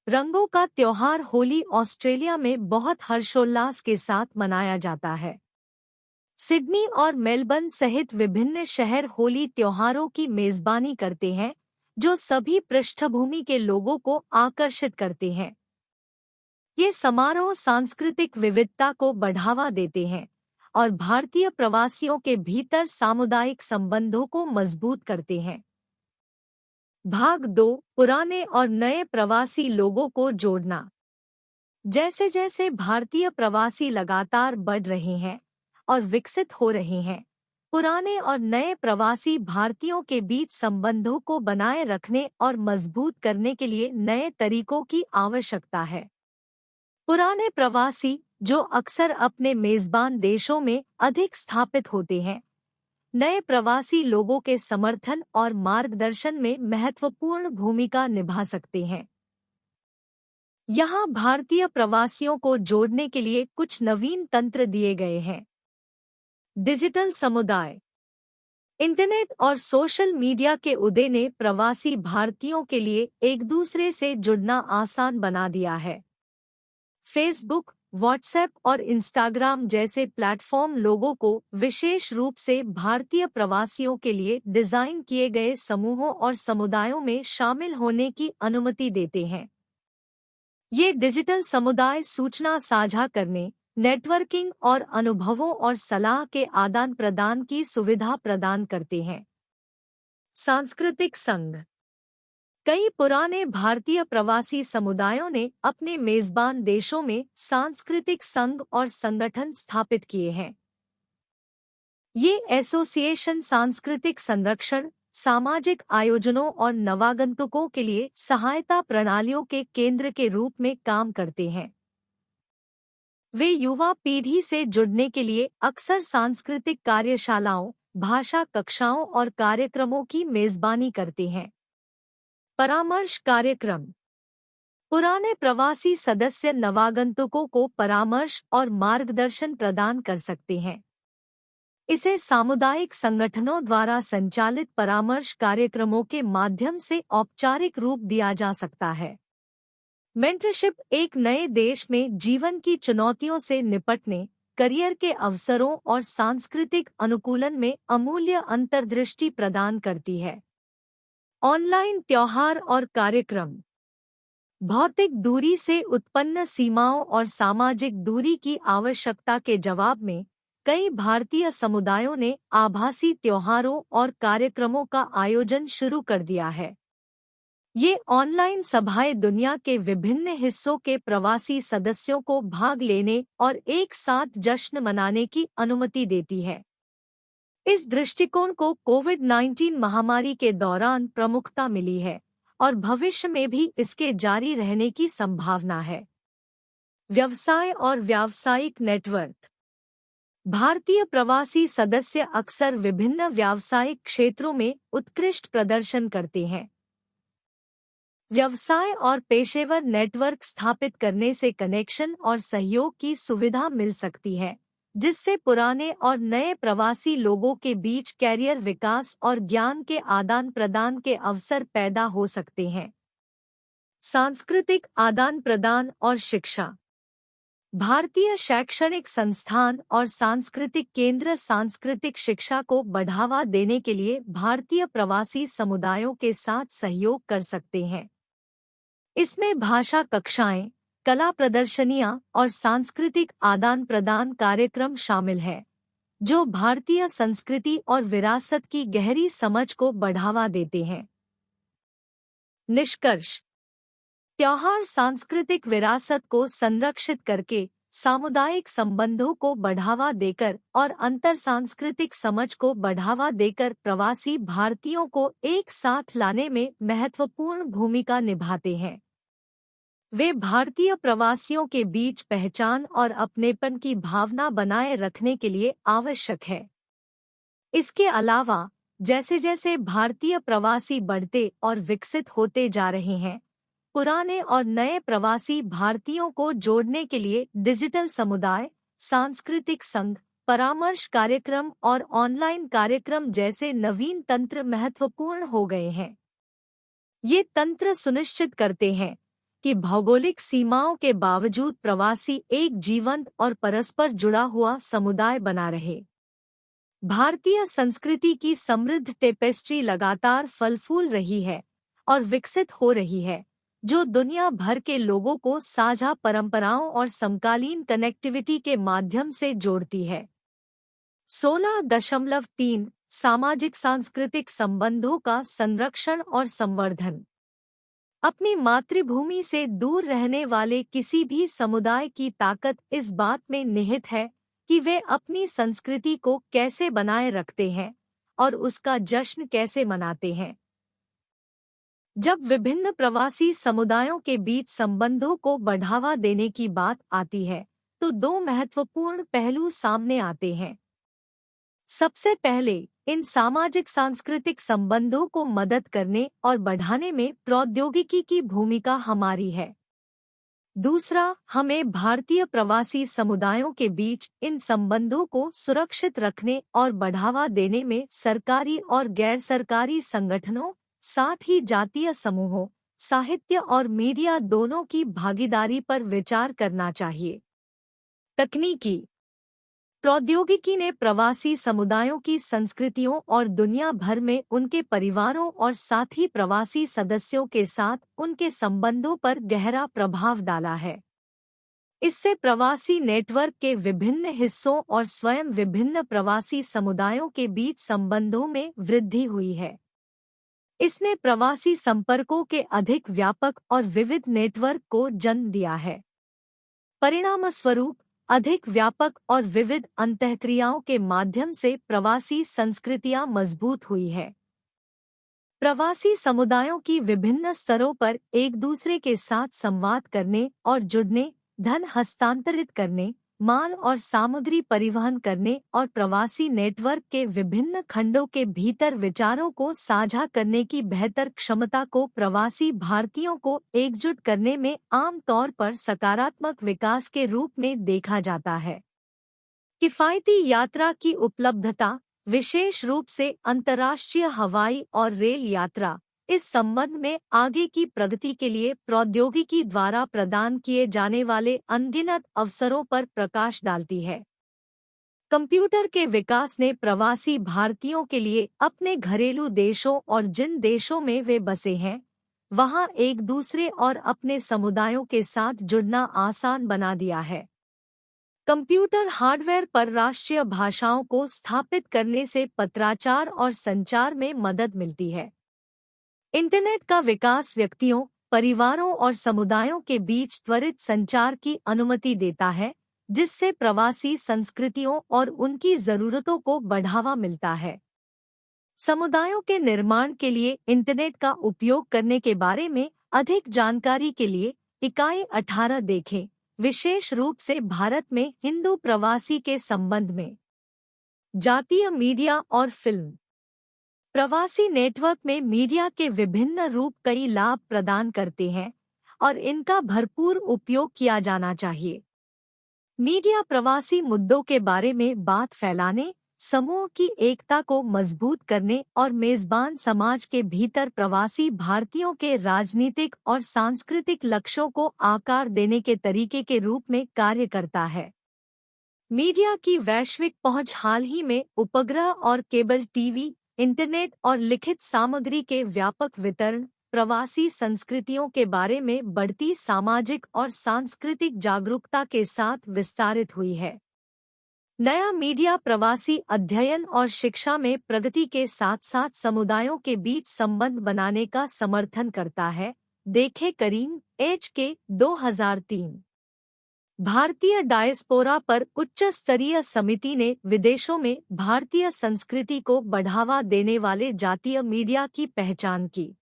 रंगों का त्योहार होली ऑस्ट्रेलिया में बहुत हर्षोल्लास के साथ मनाया जाता है। सिडनी और मेलबर्न सहित विभिन्न शहर होली त्योहारों की मेजबानी करते हैं, जो सभी पृष्ठभूमि के लोगों को आकर्षित करते हैं। ये समारोह सांस्कृतिक विविधता को बढ़ावा देते हैं और भारतीय प्रवासियों के भीतर सामुदायिक संबंधों को मजबूत करते हैं। भाग 2, पुराने और नए प्रवासी लोगों को जोड़ना। जैसे जैसे भारतीय प्रवासी लगातार बढ़ रहे हैं और विकसित हो रहे हैं, पुराने और नए प्रवासी भारतीयों के बीच संबंधों को बनाए रखने और मजबूत करने के लिए नए तरीकों की आवश्यकता है। पुराने प्रवासी, जो अक्सर अपने मेजबान देशों में अधिक स्थापित होते हैं, नए प्रवासी लोगों के समर्थन और मार्गदर्शन में महत्वपूर्ण भूमिका निभा सकते हैं। यहाँ भारतीय प्रवासियों को जोड़ने के लिए कुछ नवीन तंत्र दिए गए हैं। डिजिटल समुदाय। इंटरनेट और सोशल मीडिया के उदय ने प्रवासी भारतीयों के लिए एक दूसरे से जुड़ना आसान बना दिया है। फेसबुक, व्हाट्सएप और इंस्टाग्राम जैसे प्लेटफॉर्म लोगों को विशेष रूप से भारतीय प्रवासियों के लिए डिजाइन किए गए समूहों और समुदायों में शामिल होने की अनुमति देते हैं। ये डिजिटल समुदाय सूचना साझा करने, नेटवर्किंग और अनुभवों और सलाह के आदान प्रदान की सुविधा प्रदान करते हैं। सांस्कृतिक संघ। कई पुराने भारतीय प्रवासी समुदायों ने अपने मेजबान देशों में सांस्कृतिक संघ और संगठन स्थापित किए हैं। ये एसोसिएशन सांस्कृतिक संरक्षण, सामाजिक आयोजनों और नवागंतुकों के लिए सहायता प्रणालियों के केंद्र के रूप में काम करते हैं। वे युवा पीढ़ी से जुड़ने के लिए अक्सर सांस्कृतिक कार्यशालाओं, भाषा कक्षाओं और कार्यक्रमों की मेजबानी करते हैं। परामर्श कार्यक्रम। पुराने प्रवासी सदस्य नवागंतुकों को परामर्श और मार्गदर्शन प्रदान कर सकते हैं। इसे सामुदायिक संगठनों द्वारा संचालित परामर्श कार्यक्रमों के माध्यम से औपचारिक रूप दिया जा सकता है। मेंटरशिप एक नए देश में जीवन की चुनौतियों से निपटने, करियर के अवसरों और सांस्कृतिक अनुकूलन में अमूल्य अंतर्दृष्टि प्रदान करती है। ऑनलाइन त्योहार और कार्यक्रम। भौतिक दूरी से उत्पन्न सीमाओं और सामाजिक दूरी की आवश्यकता के जवाब में कई भारतीय समुदायों ने आभासी त्योहारों और कार्यक्रमों का आयोजन शुरू कर दिया है। ये ऑनलाइन सभाएं दुनिया के विभिन्न हिस्सों के प्रवासी सदस्यों को भाग लेने और एक साथ जश्न मनाने की अनुमति देती है। इस दृष्टिकोण को कोविड-19 महामारी के दौरान प्रमुखता मिली है और भविष्य में भी इसके जारी रहने की संभावना है। व्यवसाय और व्यावसायिक नेटवर्क। भारतीय प्रवासी सदस्य अक्सर विभिन्न व्यावसायिक क्षेत्रों में उत्कृष्ट प्रदर्शन करते हैं। व्यवसाय और पेशेवर नेटवर्क स्थापित करने से कनेक्शन और सहयोग की सुविधा मिल सकती है, जिससे पुराने और नए प्रवासी लोगों के बीच कैरियर विकास और ज्ञान के आदान प्रदान के अवसर पैदा हो सकते हैं। सांस्कृतिक आदान प्रदान और शिक्षा। भारतीय शैक्षणिक संस्थान और सांस्कृतिक केंद्र सांस्कृतिक शिक्षा को बढ़ावा देने के लिए भारतीय प्रवासी समुदायों के साथ सहयोग कर सकते हैं। इसमें भाषा कक्षाएं, कला प्रदर्शनियां और सांस्कृतिक आदान प्रदान कार्यक्रम शामिल हैं, जो भारतीय संस्कृति और विरासत की गहरी समझ को बढ़ावा देते हैं। निष्कर्ष। त्योहार सांस्कृतिक विरासत को संरक्षित करके, सामुदायिक संबंधों को बढ़ावा देकर और अंतरसांस्कृतिक समझ को बढ़ावा देकर प्रवासी भारतीयों को एक साथ लाने में महत्वपूर्ण भूमिका निभाते हैं। वे भारतीय प्रवासियों के बीच पहचान और अपनेपन की भावना बनाए रखने के लिए आवश्यक है। इसके अलावा जैसे जैसे भारतीय प्रवासी बढ़ते और विकसित होते जा रहे हैं, पुराने और नए प्रवासी भारतीयों को जोड़ने के लिए डिजिटल समुदाय, सांस्कृतिक संघ, परामर्श कार्यक्रम और ऑनलाइन कार्यक्रम जैसे नवीन तंत्र महत्वपूर्ण हो गए हैं। ये तंत्र सुनिश्चित करते हैं कि भौगोलिक सीमाओं के बावजूद प्रवासी एक जीवंत और परस्पर जुड़ा हुआ समुदाय बना रहे। भारतीय संस्कृति की समृद्ध टेपेस्ट्री लगातार फल-फूल रही है और विकसित हो रही है, जो दुनिया भर के लोगों को साझा परंपराओं और समकालीन कनेक्टिविटी के माध्यम से जोड़ती है। 16.3 सामाजिक सांस्कृतिक संबंधों का संरक्षण और संवर्धन। अपनी मातृभूमि से दूर रहने वाले किसी भी समुदाय की ताकत इस बात में निहित है कि वे अपनी संस्कृति को कैसे बनाए रखते हैं और उसका जश्न कैसे मनाते हैं। जब विभिन्न प्रवासी समुदायों के बीच संबंधों को बढ़ावा देने की बात आती है, तो दो महत्वपूर्ण पहलू सामने आते हैं। सबसे पहले, इन सामाजिक सांस्कृतिक संबंधों को मदद करने और बढ़ाने में प्रौद्योगिकी की भूमिका हमारी है। दूसरा, हमें भारतीय प्रवासी समुदायों के बीच इन संबंधों को सुरक्षित रखने और बढ़ावा देने में सरकारी और गैर सरकारी संगठनों, साथ ही जातीय समूहों, साहित्य और मीडिया दोनों की भागीदारी पर विचार करना चाहिए। तकनीकी प्रौद्योगिकी ने प्रवासी समुदायों की संस्कृतियों और दुनिया भर में उनके परिवारों और साथी प्रवासी सदस्यों के साथ उनके संबंधों पर गहरा प्रभाव डाला है। इससे प्रवासी नेटवर्क के विभिन्न हिस्सों और स्वयं विभिन्न प्रवासी समुदायों के बीच संबंधों में वृद्धि हुई है। इसने प्रवासी संपर्कों के अधिक व्यापक और विविध नेटवर्क को जन्म दिया है। परिणामस्वरूप, अधिक व्यापक और विविध अंतःक्रियाओं के माध्यम से प्रवासी संस्कृतियां मजबूत हुई है। प्रवासी समुदायों की विभिन्न स्तरों पर एक दूसरे के साथ संवाद करने और जुड़ने, धन हस्तांतरित करने, माल और सामग्री परिवहन करने और प्रवासी नेटवर्क के विभिन्न खंडों के भीतर विचारों को साझा करने की बेहतर क्षमता को प्रवासी भारतीयों को एकजुट करने में आम तौर पर सकारात्मक विकास के रूप में देखा जाता है। किफायती यात्रा की उपलब्धता, विशेष रूप से अंतर्राष्ट्रीय हवाई और रेल यात्रा, इस संबंध में आगे की प्रगति के लिए प्रौद्योगिकी द्वारा प्रदान किए जाने वाले अनगिनत अवसरों पर प्रकाश डालती है। कंप्यूटर के विकास ने प्रवासी भारतीयों के लिए अपने घरेलू देशों और जिन देशों में वे बसे हैं, वहां एक दूसरे और अपने समुदायों के साथ जुड़ना आसान बना दिया है। कंप्यूटर हार्डवेयर पर राष्ट्रीय भाषाओं को स्थापित करने से पत्राचार और संचार में मदद मिलती है। इंटरनेट का विकास व्यक्तियों, परिवारों और समुदायों के बीच त्वरित संचार की अनुमति देता है, जिससे प्रवासी संस्कृतियों और उनकी जरूरतों को बढ़ावा मिलता है। समुदायों के निर्माण के लिए इंटरनेट का उपयोग करने के बारे में अधिक जानकारी के लिए इकाई 18 देखें, विशेष रूप से भारत में हिंदू प्रवासी के संबंध में। जातीय मीडिया और फिल्म। प्रवासी नेटवर्क में मीडिया के विभिन्न रूप कई लाभ प्रदान करते हैं और इनका भरपूर उपयोग किया जाना चाहिए। मीडिया प्रवासी मुद्दों के बारे में बात फैलाने, समूह की एकता को मजबूत करने और मेजबान समाज के भीतर प्रवासी भारतीयों के राजनीतिक और सांस्कृतिक लक्ष्यों को आकार देने के तरीके के रूप में कार्य करता है। मीडिया की वैश्विक पहुंच हाल ही में उपग्रह और केबल टीवी, इंटरनेट और लिखित सामग्री के व्यापक वितरण, प्रवासी संस्कृतियों के बारे में बढ़ती सामाजिक और सांस्कृतिक जागरूकता के साथ विस्तारित हुई है। नया मीडिया प्रवासी अध्ययन और शिक्षा में प्रगति के साथ साथ समुदायों के बीच संबंध बनाने का समर्थन करता है। देखें करीम H.K. 2003। भारतीय डायस्पोरा पर उच्च स्तरीय समिति ने विदेशों में भारतीय संस्कृति को बढ़ावा देने वाले जातीय मीडिया की पहचान की।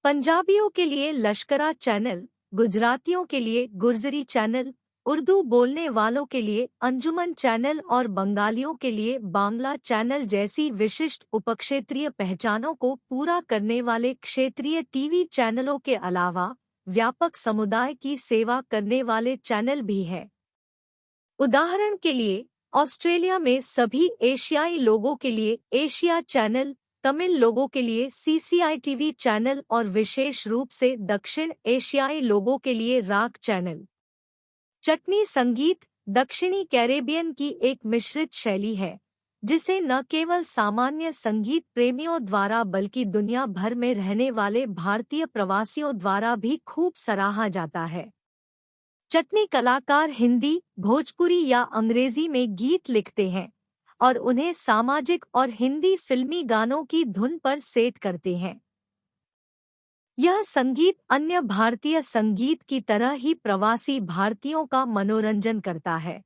पंजाबियों के लिए लश्करा चैनल, गुजरातियों के लिए गुर्जरी चैनल, उर्दू बोलने वालों के लिए अंजुमन चैनल और बंगालियों के लिए बांग्ला चैनल जैसी विशिष्ट उपक्षेत्रीय पहचानों को पूरा करने वाले क्षेत्रीय टीवी चैनलों के अलावा व्यापक समुदाय की सेवा करने वाले चैनल भी हैं। उदाहरण के लिए ऑस्ट्रेलिया में सभी एशियाई लोगों के लिए एशिया चैनल, तमिल लोगों के लिए सीसीआई टीवी चैनल और विशेष रूप से दक्षिण एशियाई लोगों के लिए राग चैनल। चटनी संगीत दक्षिणी कैरेबियन की एक मिश्रित शैली है जिसे न केवल सामान्य संगीत प्रेमियों द्वारा बल्कि दुनिया भर में रहने वाले भारतीय प्रवासियों द्वारा भी खूब सराहा जाता है। चटनी कलाकार हिंदी, भोजपुरी या अंग्रेजी में गीत लिखते हैं और उन्हें सामाजिक और हिंदी फिल्मी गानों की धुन पर सेट करते हैं। यह संगीत अन्य भारतीय संगीत की तरह ही प्रवासी भारतीयों का मनोरंजन करता है।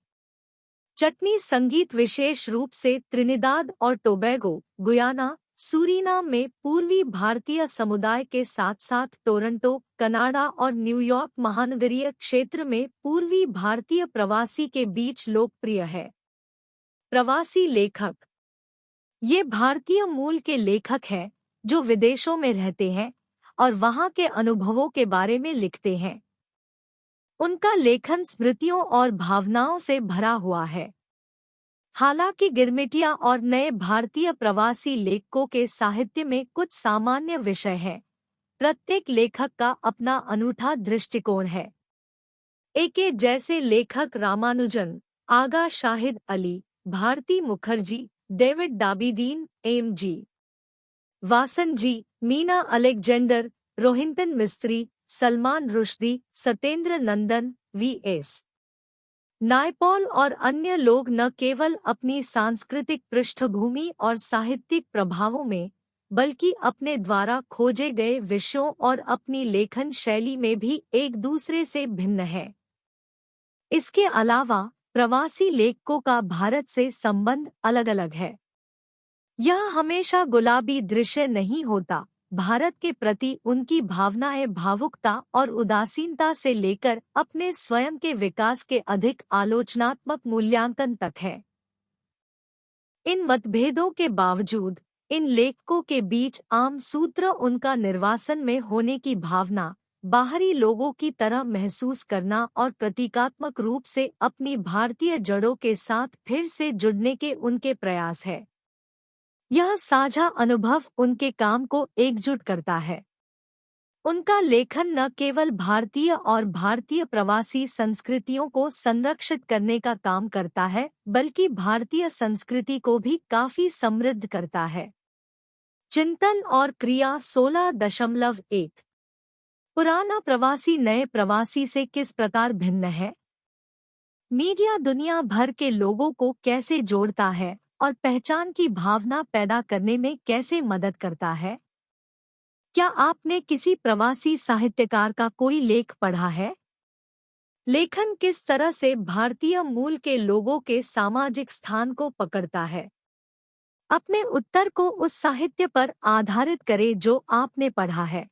चटनी संगीत विशेष रूप से त्रिनिदाद और टोबैगो, गुयाना, सूरीनाम में पूर्वी भारतीय समुदाय के साथ साथ टोरंटो, कनाडा और न्यूयॉर्क महानगरीय क्षेत्र में पूर्वी भारतीय प्रवासी के बीच लोकप्रिय है। प्रवासी लेखक ये भारतीय मूल के लेखक हैं जो विदेशों में रहते हैं और वहाँ के अनुभवों के बारे में लिखते हैं। उनका लेखन स्मृतियों और भावनाओं से भरा हुआ है। हालांकि गिरमिटिया और नए भारतीय प्रवासी लेखकों के साहित्य में कुछ सामान्य विषय हैं, प्रत्येक लेखक का अपना अनूठा दृष्टिकोण है। एके जैसे लेखक रामानुजन, आगा शाहिद अली, भारती मुखर्जी, डेविड डाबीदीन, एम.जी. वासन जी, मीना अलेक्जेंडर, रोहिंटन मिस्त्री, सलमान रुश्दी, सत्येंद्र नंदन, वी.एस. नायपॉल और अन्य लोग न केवल अपनी सांस्कृतिक पृष्ठभूमि और साहित्यिक प्रभावों में बल्कि अपने द्वारा खोजे गए विषयों और अपनी लेखन शैली में भी एक दूसरे से भिन्न हैं। इसके अलावा प्रवासी लेखकों का भारत से संबंध अलग-अलग है। यह हमेशा गुलाबी दृश्य नहीं होता। भारत के प्रति उनकी भावनाएं भावुकता और उदासीनता से लेकर अपने स्वयं के विकास के अधिक आलोचनात्मक मूल्यांकन तक है। इन मतभेदों के बावजूद इन लेखकों के बीच आम सूत्र उनका निर्वासन में होने की भावना, बाहरी लोगों की तरह महसूस करना और प्रतीकात्मक रूप से अपनी भारतीय जड़ों के साथ फिर से जुड़ने के उनके प्रयास है। यह साझा अनुभव उनके काम को एकजुट करता है। उनका लेखन न केवल भारतीय और भारतीय प्रवासी संस्कृतियों को संरक्षित करने का काम करता है बल्कि भारतीय संस्कृति को भी काफी समृद्ध करता है। चिंतन और क्रिया 16.1 पुराना प्रवासी नए प्रवासी से किस प्रकार भिन्न है? मीडिया दुनिया भर के लोगों को कैसे जोड़ता है और पहचान की भावना पैदा करने में कैसे मदद करता है? क्या आपने किसी प्रवासी साहित्यकार का कोई लेख पढ़ा है? लेखन किस तरह से भारतीय मूल के लोगों के सामाजिक स्थान को पकड़ता है? अपने उत्तर को उस साहित्य पर आधारित करें जो आपने पढ़ा है।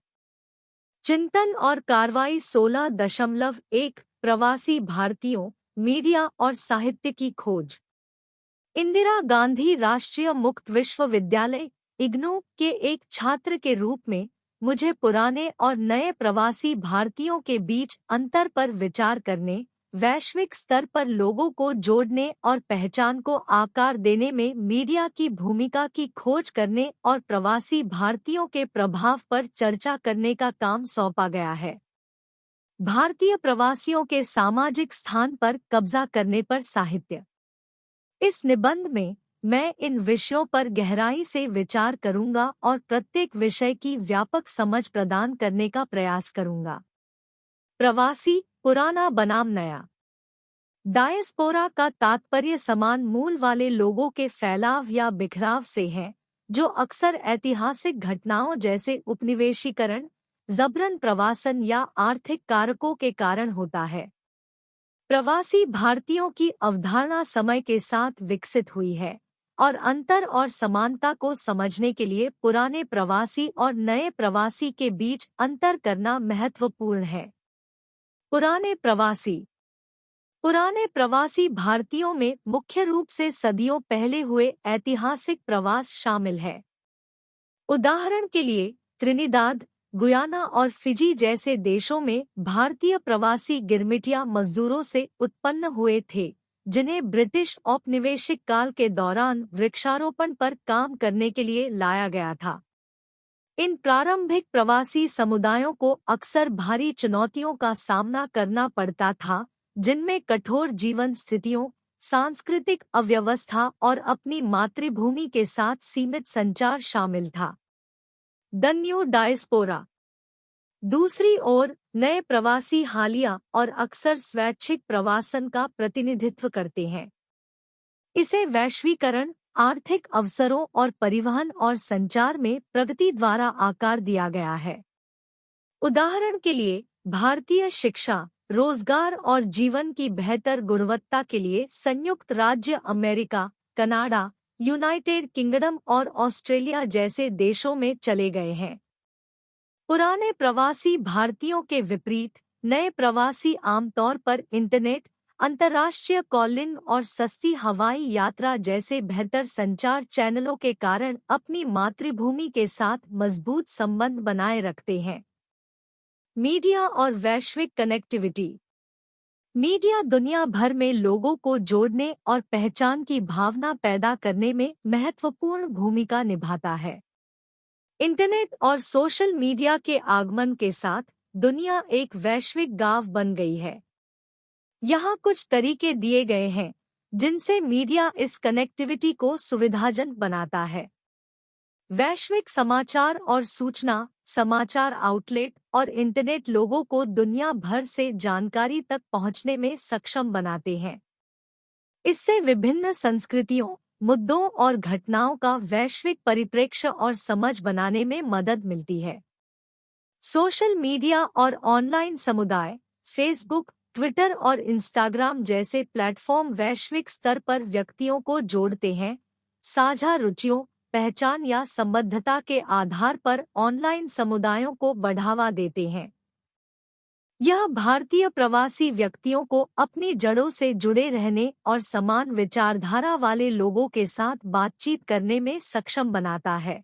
चिंतन और कार्रवाई 16.1 प्रवासी भारतीयों, मीडिया और साहित्य की खोज। इंदिरा गांधी राष्ट्रीय मुक्त विश्वविद्यालय इग्नू के एक छात्र के रूप में मुझे पुराने और नए प्रवासी भारतीयों के बीच अंतर पर विचार करने, वैश्विक स्तर पर लोगों को जोड़ने और पहचान को आकार देने में मीडिया की भूमिका की खोज करने और प्रवासी भारतीयों के प्रभाव पर चर्चा करने का काम सौंपा गया है। भारतीय प्रवासियों के सामाजिक स्थान पर कब्जा करने पर साहित्य। इस निबंध में मैं इन विषयों पर गहराई से विचार करूंगा और प्रत्येक विषय की व्यापक समझ प्रदान करने का प्रयास करूंगा। प्रवासी, पुराना बनाम नया। डायस्पोरा का तात्पर्य समान मूल वाले लोगों के फैलाव या बिखराव से है, जो अक्सर ऐतिहासिक घटनाओं जैसे उपनिवेशीकरण, जबरन प्रवासन या आर्थिक कारकों के कारण होता है। प्रवासी भारतीयों की अवधारणा समय के साथ विकसित हुई है और अंतर और समानता को समझने के लिए पुराने प्रवासी और नए प्रवासी के बीच अंतर करना महत्वपूर्ण है। पुराने प्रवासी। पुराने प्रवासी भारतीयों में मुख्य रूप से सदियों पहले हुए ऐतिहासिक प्रवास शामिल है। उदाहरण के लिए त्रिनिदाद, गुयाना और फिजी जैसे देशों में भारतीय प्रवासी गिरमिटिया मजदूरों से उत्पन्न हुए थे, जिन्हें ब्रिटिश औपनिवेशिक काल के दौरान वृक्षारोपण पर काम करने के लिए लाया गया था। इन प्रारंभिक प्रवासी समुदायों को अक्सर भारी चुनौतियों का सामना करना पड़ता था, जिनमें कठोर जीवन स्थितियों, सांस्कृतिक अव्यवस्था और अपनी मातृभूमि के साथ सीमित संचार शामिल था। The new diaspora. दूसरी ओर, नए प्रवासी हालिया और अक्सर स्वैच्छिक प्रवासन का प्रतिनिधित्व करते हैं। इसे वैश्वीकरण, आर्थिक अवसरों और परिवहन और संचार में प्रगति द्वारा आकार दिया गया है। उदाहरण के लिए, भारतीय शिक्षा, रोजगार और जीवन की बेहतर गुणवत्ता के लिए संयुक्त राज्य अमेरिका, कनाडा, यूनाइटेड किंगडम और ऑस्ट्रेलिया जैसे देशों में चले गए हैं। पुराने प्रवासी भारतीयों के विपरीत, नए प्रवासी आमतौर पर इंटरनेट, अंतर्राष्ट्रीय कॉलिंग और सस्ती हवाई यात्रा जैसे बेहतर संचार चैनलों के कारण अपनी मातृभूमि के साथ मजबूत संबंध बनाए रखते हैं। मीडिया और वैश्विक कनेक्टिविटी। मीडिया दुनिया भर में लोगों को जोड़ने और पहचान की भावना पैदा करने में महत्वपूर्ण भूमिका निभाता है। इंटरनेट और सोशल मीडिया के आगमन के साथ दुनिया एक वैश्विक गांव बन गई है। यहाँ कुछ तरीके दिए गए हैं जिनसे मीडिया इस कनेक्टिविटी को सुविधाजनक बनाता है। वैश्विक समाचार और सूचना, समाचार आउटलेट और इंटरनेट लोगों को दुनिया भर से जानकारी तक पहुंचने में सक्षम बनाते हैं। इससे विभिन्न संस्कृतियों, मुद्दों और घटनाओं का वैश्विक परिप्रेक्ष्य और समझ बनाने में मदद मिलती है। सोशल मीडिया और ऑनलाइन समुदाय, फेसबुक, ट्विटर और इंस्टाग्राम जैसे प्लेटफॉर्म वैश्विक स्तर पर व्यक्तियों को जोड़ते हैं। साझा रुचियों, पहचान या संबद्धता के आधार पर ऑनलाइन समुदायों को बढ़ावा देते हैं। यह भारतीय प्रवासी व्यक्तियों को अपनी जड़ों से जुड़े रहने और समान विचारधारा वाले लोगों के साथ बातचीत करने में सक्षम बनाता है।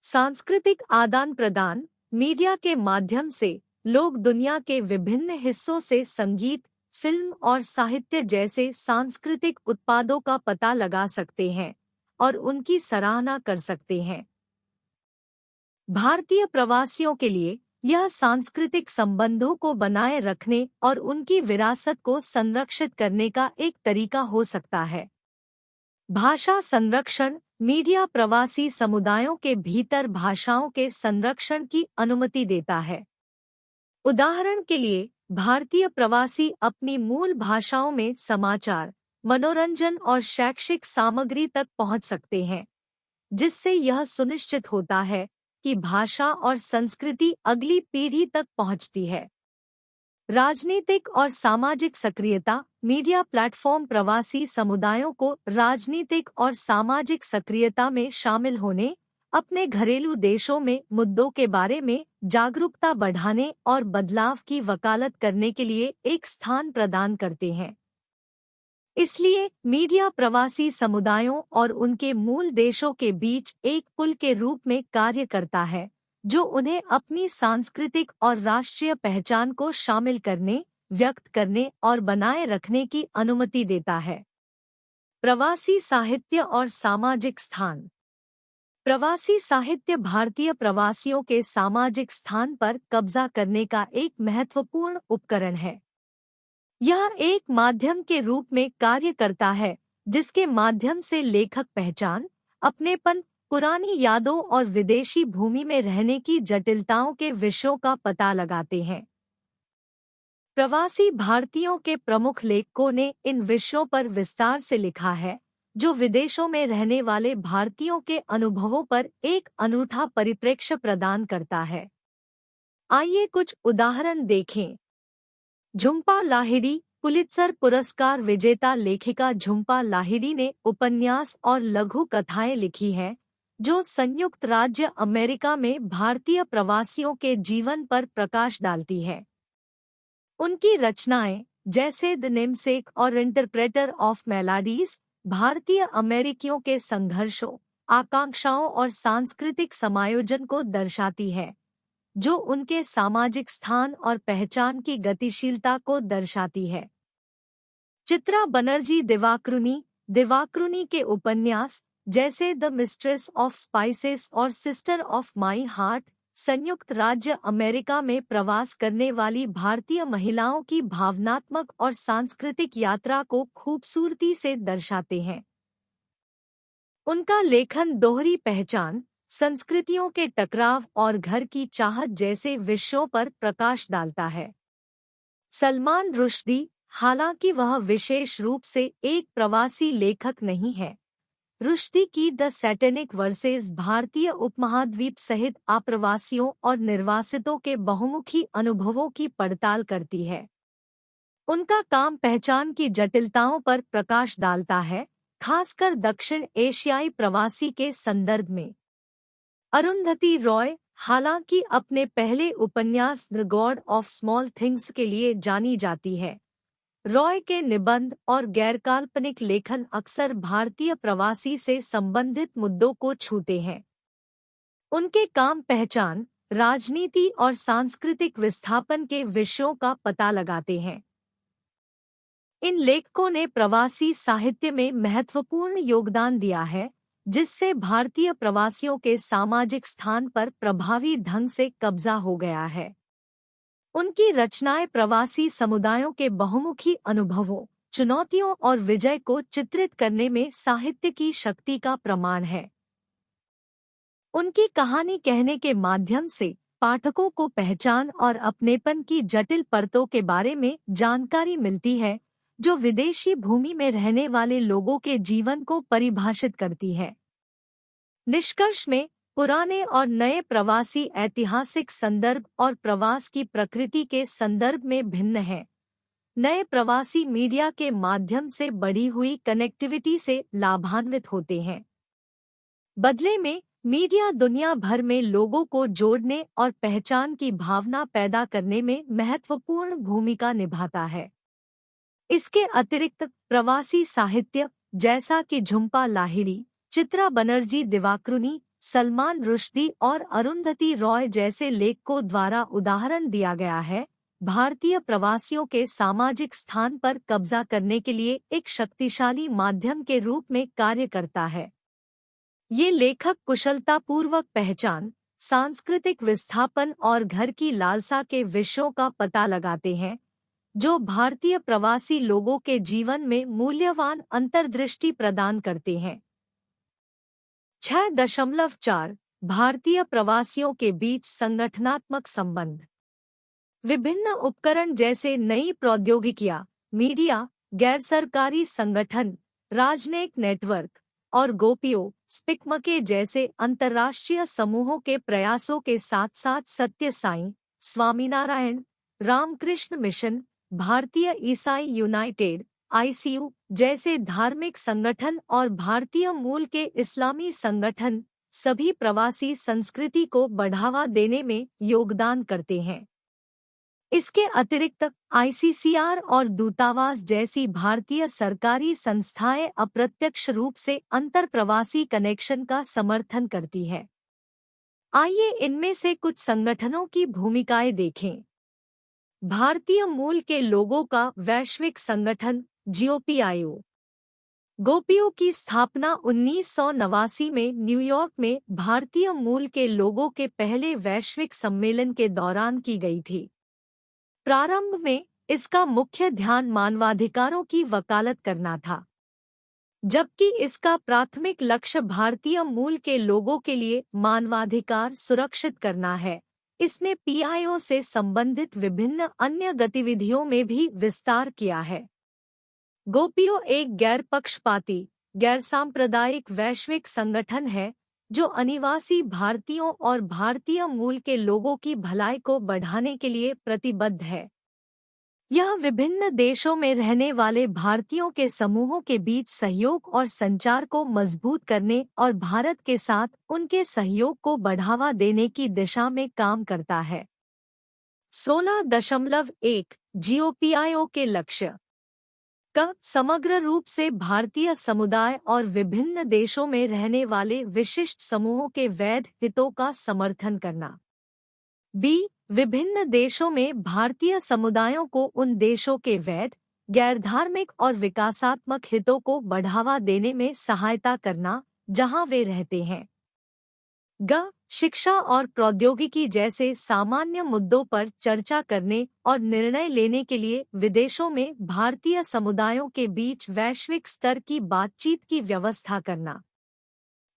सांस्कृतिक आदान प्रदान। मीडिया के माध्यम से लोग दुनिया के विभिन्न हिस्सों से संगीत, फिल्म और साहित्य जैसे सांस्कृतिक उत्पादों का पता लगा सकते हैं और उनकी सराहना कर सकते हैं। भारतीय प्रवासियों के लिए यह सांस्कृतिक संबंधों को बनाए रखने और उनकी विरासत को संरक्षित करने का एक तरीका हो सकता है। भाषा संरक्षण। मीडिया प्रवासी समुदायों के भीतर भाषाओं के संरक्षण की अनुमति देता है। उदाहरण के लिए, भारतीय प्रवासी अपनी मूल भाषाओं में समाचार, मनोरंजन और शैक्षिक सामग्री तक पहुंच सकते हैं, जिससे यह सुनिश्चित होता है कि भाषा और संस्कृति अगली पीढ़ी तक पहुंचती है। राजनीतिक और सामाजिक सक्रियता। मीडिया प्लेटफॉर्म प्रवासी समुदायों को राजनीतिक और सामाजिक सक्रियता में शामिल होने, अपने घरेलू देशों में मुद्दों के बारे में जागरूकता बढ़ाने और बदलाव की वकालत करने के लिए एक स्थान प्रदान करते हैं। इसलिए मीडिया प्रवासी समुदायों और उनके मूल देशों के बीच एक पुल के रूप में कार्य करता है, जो उन्हें अपनी सांस्कृतिक और राष्ट्रीय पहचान को शामिल करने, व्यक्त करने और बनाए रखने की अनुमति देता है। प्रवासी साहित्य और सामाजिक स्थान। प्रवासी साहित्य भारतीय प्रवासियों के सामाजिक स्थान पर कब्जा करने का एक महत्वपूर्ण उपकरण है। यह एक माध्यम के रूप में कार्य करता है जिसके माध्यम से लेखक पहचान, अपनेपन, पुरानी यादों और विदेशी भूमि में रहने की जटिलताओं के विषयों का पता लगाते हैं। प्रवासी भारतीयों के प्रमुख लेखकों ने इन विषयों पर विस्तार से लिखा है, जो विदेशों में रहने वाले भारतीयों के अनुभवों पर एक अनूठा परिप्रेक्ष्य प्रदान करता है। आइए कुछ उदाहरण देखें। झुम्पा लाहिड़ी। पुलित्जर पुरस्कार विजेता लेखिका झुम्पा लाहिड़ी ने उपन्यास और लघु कथाएं लिखी हैं, जो संयुक्त राज्य अमेरिका में भारतीय प्रवासियों के जीवन पर प्रकाश डालती है। उनकी रचनाएं जैसे द नेमसेक और इंटरप्रेटर ऑफ मेलाडीज भारतीय अमेरिकियों के संघर्षों, आकांक्षाओं और सांस्कृतिक समायोजन को दर्शाती है, जो उनके सामाजिक स्थान और पहचान की गतिशीलता को दर्शाती है। चित्रा बनर्जी दिवाकरुनी के उपन्यास जैसे द मिस्ट्रेस ऑफ स्पाइसेस और सिस्टर ऑफ माई हार्ट संयुक्त राज्य अमेरिका में प्रवास करने वाली भारतीय महिलाओं की भावनात्मक और सांस्कृतिक यात्रा को खूबसूरती से दर्शाते हैं। उनका लेखन दोहरी पहचान, संस्कृतियों के टकराव और घर की चाहत जैसे विषयों पर प्रकाश डालता है। सलमान रुश्दी, हालांकि वह विशेष रूप से एक प्रवासी लेखक नहीं है, रुश्दी की द सैटेनिक वर्सेस भारतीय उपमहाद्वीप सहित आप्रवासियों और निर्वासितों के बहुमुखी अनुभवों की पड़ताल करती है। उनका काम पहचान की जटिलताओं पर प्रकाश डालता है, खासकर दक्षिण एशियाई प्रवासी के संदर्भ में। अरुंधति रॉय, हालांकि अपने पहले उपन्यास the God of small things के लिए जानी जाती है, रॉय के निबंध और गैरकाल्पनिक लेखन अक्सर भारतीय प्रवासी से संबंधित मुद्दों को छूते हैं। उनके काम पहचान, राजनीति और सांस्कृतिक विस्थापन के विषयों का पता लगाते हैं। इन लेखकों ने प्रवासी साहित्य में महत्वपूर्ण योगदान दिया है, जिससे भारतीय प्रवासियों के सामाजिक स्थान पर प्रभावी ढंग से कब्जा हो गया है। उनकी रचनाएं प्रवासी समुदायों के बहुमुखी अनुभवों, चुनौतियों और विजय को चित्रित करने में साहित्य की शक्ति का प्रमाण है। उनकी कहानी कहने के माध्यम से पाठकों को पहचान और अपनेपन की जटिल परतों के बारे में जानकारी मिलती है, जो विदेशी भूमि में रहने वाले लोगों के जीवन को परिभाषित करती है। निष्कर्ष में, पुराने और नए प्रवासी ऐतिहासिक संदर्भ और प्रवास की प्रकृति के संदर्भ में भिन्न हैं। नए प्रवासी मीडिया के माध्यम से बढ़ी हुई कनेक्टिविटी से लाभान्वित होते हैं। बदले में, मीडिया दुनिया भर में लोगों को जोड़ने और पहचान की भावना पैदा करने में महत्वपूर्ण भूमिका निभाता है। इसके अतिरिक्त प्रवासी साहित्य, जैसा कि झुम्पा लाहिड़ी, चित्रा बनर्जी दिवाकरुनी, सलमान रुश्दी और अरुंधति रॉय जैसे लेखकों द्वारा उदाहरण दिया गया है, भारतीय प्रवासियों के सामाजिक स्थान पर कब्जा करने के लिए एक शक्तिशाली माध्यम के रूप में कार्य करता है। ये लेखक कुशलतापूर्वक पहचान, सांस्कृतिक विस्थापन और घर की लालसा के विषयों का पता लगाते हैं, जो भारतीय प्रवासी लोगों के जीवन में मूल्यवान अंतर्दृष्टि प्रदान करते हैं। 6.4 भारतीय प्रवासियों के बीच संगठनात्मक संबंध। विभिन्न उपकरण जैसे नई प्रौद्योगिकियां, मीडिया, गैरसरकारी संगठन, राजनयिक नेटवर्क और गोपियों स्पिकमके जैसे अंतर्राष्ट्रीय समूहों के प्रयासों के साथ साथ सत्य साई, स्वामीनारायण, रामकृष्ण मिशन, भारतीय ईसाई यूनाइटेड (ICU) जैसे धार्मिक संगठन और भारतीय मूल के इस्लामी संगठन सभी प्रवासी संस्कृति को बढ़ावा देने में योगदान करते हैं। इसके अतिरिक्त ICCR और दूतावास जैसी भारतीय सरकारी संस्थाएं अप्रत्यक्ष रूप से अंतरप्रवासी कनेक्शन का समर्थन करती है। आइए इनमें से कुछ संगठनों की भूमिकाएं देखें। भारतीय मूल के लोगों का वैश्विक संगठन GOPIO। गोपियों की स्थापना 1989 में न्यूयॉर्क में भारतीय मूल के लोगों के पहले वैश्विक सम्मेलन के दौरान की गई थी। प्रारंभ में इसका मुख्य ध्यान मानवाधिकारों की वकालत करना था, जबकि इसका प्राथमिक लक्ष्य भारतीय मूल के लोगों के लिए मानवाधिकार सुरक्षित करना है। इसने PIO से संबंधित विभिन्न अन्य गतिविधियों में भी विस्तार किया है। गोपियो एक गैर पक्षपाती, गैर सांप्रदायिक वैश्विक संगठन है जो अनिवासी भारतीयों और भारतीय मूल के लोगों की भलाई को बढ़ाने के लिए प्रतिबद्ध है। यह विभिन्न देशों में रहने वाले भारतीयों के समूहों के बीच सहयोग और संचार को मजबूत करने और भारत के साथ उनके सहयोग को बढ़ावा देने की दिशा में काम करता है। 16.1 GOPIO के लक्ष्य का समग्र रूप से भारतीय समुदाय और विभिन्न देशों में रहने वाले विशिष्ट समूहों के वैध हितों का समर्थन करना। बी, विभिन्न देशों में भारतीय समुदायों को उन देशों के वैध, गैरधार्मिक और विकासात्मक हितों को बढ़ावा देने में सहायता करना जहां वे रहते हैं। ग, शिक्षा और प्रौद्योगिकी जैसे सामान्य मुद्दों पर चर्चा करने और निर्णय लेने के लिए विदेशों में भारतीय समुदायों के बीच वैश्विक स्तर की बातचीत की व्यवस्था करना।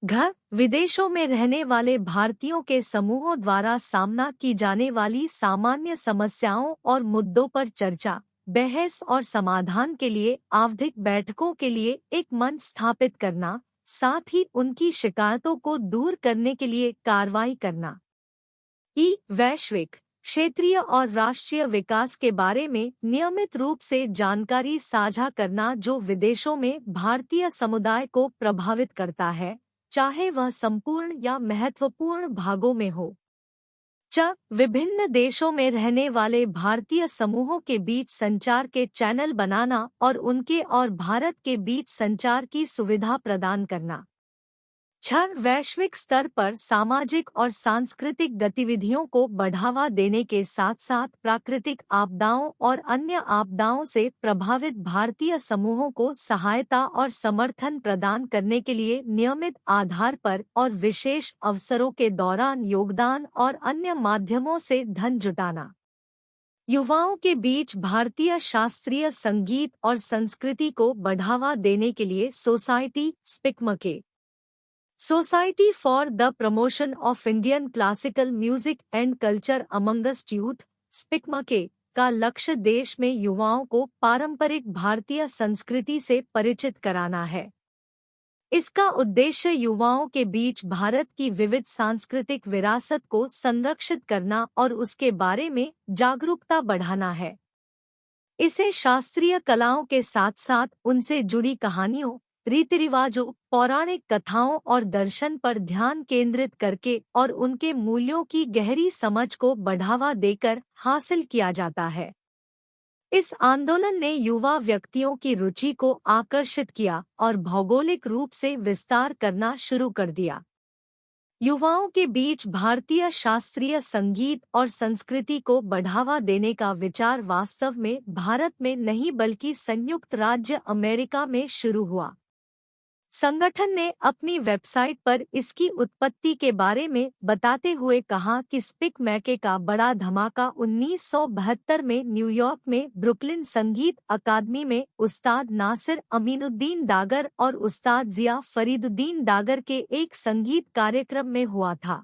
घ, विदेशों में रहने वाले भारतीयों के समूहों द्वारा सामना की जाने वाली सामान्य समस्याओं और मुद्दों पर चर्चा, बहस और समाधान के लिए आवधिक बैठकों के लिए एक मंच स्थापित करना, साथ ही उनकी शिकायतों को दूर करने के लिए कार्रवाई करना। ई, वैश्विक, क्षेत्रीय और राष्ट्रीय विकास के बारे में नियमित रूप से जानकारी साझा करना जो विदेशों में भारतीय समुदाय को प्रभावित करता है, चाहे वह संपूर्ण या महत्वपूर्ण भागों में हो। च, विभिन्न देशों में रहने वाले भारतीय समूहों के बीच संचार के चैनल बनाना और उनके और भारत के बीच संचार की सुविधा प्रदान करना। छ, वैश्विक स्तर पर सामाजिक और सांस्कृतिक गतिविधियों को बढ़ावा देने के साथ साथ प्राकृतिक आपदाओं और अन्य आपदाओं से प्रभावित भारतीय समूहों को सहायता और समर्थन प्रदान करने के लिए नियमित आधार पर और विशेष अवसरों के दौरान योगदान और अन्य माध्यमों से धन जुटाना। युवाओं के बीच भारतीय शास्त्रीय संगीत और संस्कृति को बढ़ावा देने के लिए society SPIC MACAY society for the promotion of Indian classical music and culture amongst youth SPIC MACAY का लक्ष्य देश में युवाओं को पारंपरिक भारतीय संस्कृति से परिचित कराना है। इसका उद्देश्य युवाओं के बीच भारत की विविध सांस्कृतिक विरासत को संरक्षित करना और उसके बारे में जागरूकता बढ़ाना है। इसे शास्त्रीय कलाओं के साथ साथ उनसे जुड़ी कहानियों, रीति रिवाजों, पौराणिक कथाओं और दर्शन पर ध्यान केंद्रित करके और उनके मूल्यों की गहरी समझ को बढ़ावा देकर हासिल किया जाता है। इस आंदोलन ने युवा व्यक्तियों की रुचि को आकर्षित किया और भौगोलिक रूप से विस्तार करना शुरू कर दिया। युवाओं के बीच भारतीय शास्त्रीय संगीत और संस्कृति को बढ़ावा देने का विचार वास्तव में भारत में नहीं बल्कि संयुक्त राज्य अमेरिका में शुरू हुआ। संगठन ने अपनी वेबसाइट पर इसकी उत्पत्ति के बारे में बताते हुए कहा कि स्पिकमैके का बड़ा धमाका 1972 में न्यूयॉर्क में ब्रुकलिन संगीत अकादमी में उस्ताद नासिर अमीनुद्दीन डागर और उस्ताद जिया फरीदुद्दीन डागर के एक संगीत कार्यक्रम में हुआ था।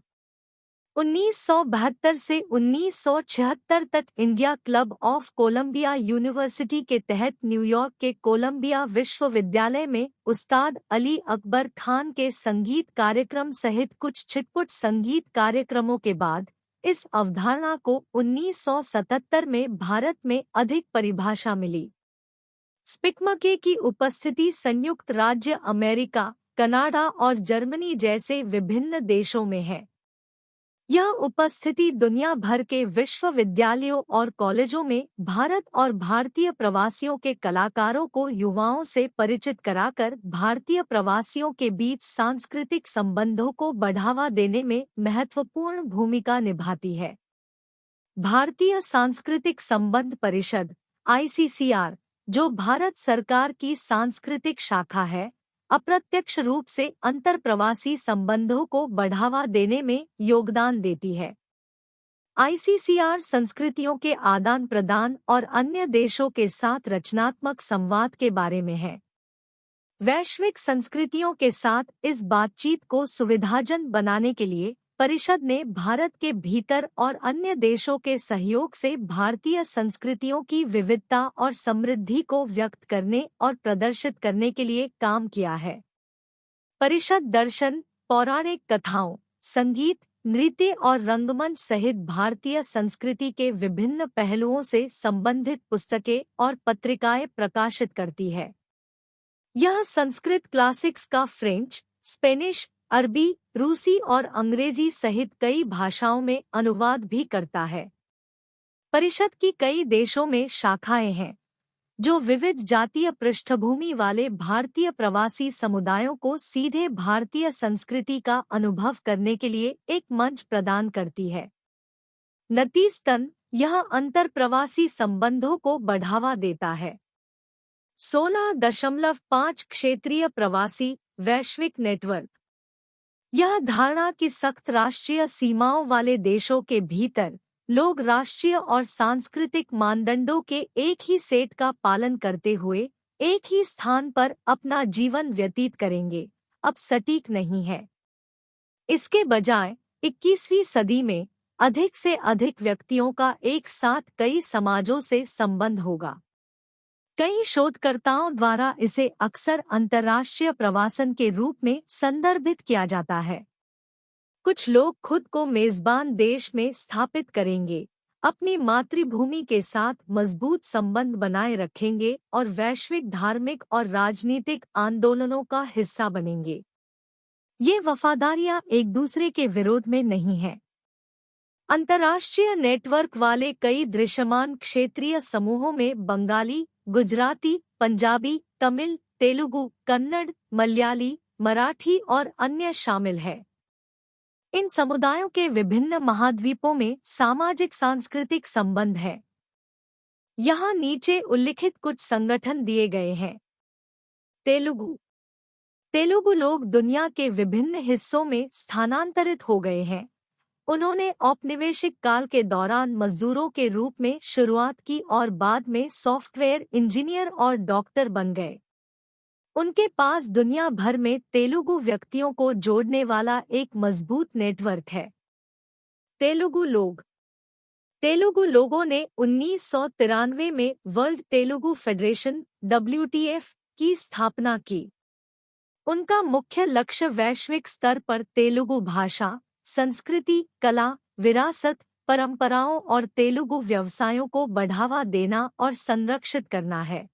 1972 से 1976 तक India club of Columbia university के तहत न्यूयॉर्क के कोलंबिया विश्वविद्यालय में उस्ताद अली अकबर खान के संगीत कार्यक्रम सहित कुछ छिटपुट संगीत कार्यक्रमों के बाद इस अवधारणा को 1977 में भारत में अधिक परिभाषा मिली। स्पिकमके की उपस्थिति संयुक्त राज्य अमेरिका, कनाडा और जर्मनी जैसे विभिन्न देशों में है। यह उपस्थिति दुनिया भर के विश्वविद्यालयों और कॉलेजों में भारत और भारतीय प्रवासियों के कलाकारों को युवाओं से परिचित कराकर भारतीय प्रवासियों के बीच सांस्कृतिक संबंधों को बढ़ावा देने में महत्वपूर्ण भूमिका निभाती है। भारतीय सांस्कृतिक संबंध परिषद (ICCR), जो भारत सरकार की सांस्कृतिक शाखा है, अप्रत्यक्ष रूप से अंतरप्रवासी संबंधों को बढ़ावा देने में योगदान देती है। ICCR संस्कृतियों के आदान प्रदान और अन्य देशों के साथ रचनात्मक संवाद के बारे में है। वैश्विक संस्कृतियों के साथ इस बातचीत को सुविधाजनक बनाने के लिए परिषद ने भारत के भीतर और अन्य देशों के सहयोग से भारतीय संस्कृतियों की विविधता और समृद्धि को व्यक्त करने और प्रदर्शित करने के लिए काम किया है। परिषद दर्शन, पौराणिक कथाओं, संगीत, नृत्य और रंगमंच सहित भारतीय संस्कृति के विभिन्न पहलुओं से संबंधित पुस्तकें और पत्रिकाएं प्रकाशित करती है। यह संस्कृत क्लासिक्स का फ्रेंच, स्पेनिश, अरबी, रूसी और अंग्रेजी सहित कई भाषाओं में अनुवाद भी करता है। परिषद की कई देशों में शाखाएं हैं जो विविध जातीय पृष्ठभूमि वाले भारतीय प्रवासी समुदायों को सीधे भारतीय संस्कृति का अनुभव करने के लिए एक मंच प्रदान करती है। नतीजतन यह अंतरप्रवासी संबंधों को बढ़ावा देता है। 16.5 क्षेत्रीय प्रवासी वैश्विक नेटवर्क। यह धारणा कि सख्त राष्ट्रीय सीमाओं वाले देशों के भीतर लोग राष्ट्रीय और सांस्कृतिक मानदंडों के एक ही सेट का पालन करते हुए एक ही स्थान पर अपना जीवन व्यतीत करेंगे, अब सटीक नहीं है। इसके बजाय 21वीं सदी में अधिक से अधिक व्यक्तियों का एक साथ कई समाजों से संबंध होगा। कई शोधकर्ताओं द्वारा इसे अक्सर अंतर्राष्ट्रीय प्रवासन के रूप में संदर्भित किया जाता है। कुछ लोग खुद को मेजबान देश में स्थापित करेंगे, अपनी मातृभूमि के साथ मजबूत संबंध बनाए रखेंगे और वैश्विक धार्मिक और राजनीतिक आंदोलनों का हिस्सा बनेंगे। ये वफादारियां एक दूसरे के विरोध में नहीं हैं। अंतर्राष्ट्रीय नेटवर्क वाले कई दृश्यमान क्षेत्रीय समूहों में बंगाली, गुजराती, पंजाबी, तमिल, तेलुगु, कन्नड़, मलयाली, मराठी और अन्य शामिल है। इन समुदायों के विभिन्न महाद्वीपों में सामाजिक सांस्कृतिक संबंध है। यहाँ नीचे उल्लिखित कुछ संगठन दिए गए हैं। तेलुगु लोग दुनिया के विभिन्न हिस्सों में स्थानांतरित हो गए हैं। उन्होंने औपनिवेशिक काल के दौरान मजदूरों के रूप में शुरुआत की और बाद में सॉफ्टवेयर इंजीनियर और डॉक्टर बन गए। उनके पास दुनिया भर में तेलुगु व्यक्तियों को जोड़ने वाला एक मजबूत नेटवर्क है। तेलुगु लोगों ने 1993 में वर्ल्ड तेलुगु फेडरेशन (WTF) की स्थापना की। उनका मुख्य लक्ष्य वैश्विक स्तर पर तेलुगु भाषा, संस्कृति, कला, विरासत, परंपराओं और तेलुगु व्यवसायों को बढ़ावा देना और संरक्षित करना है।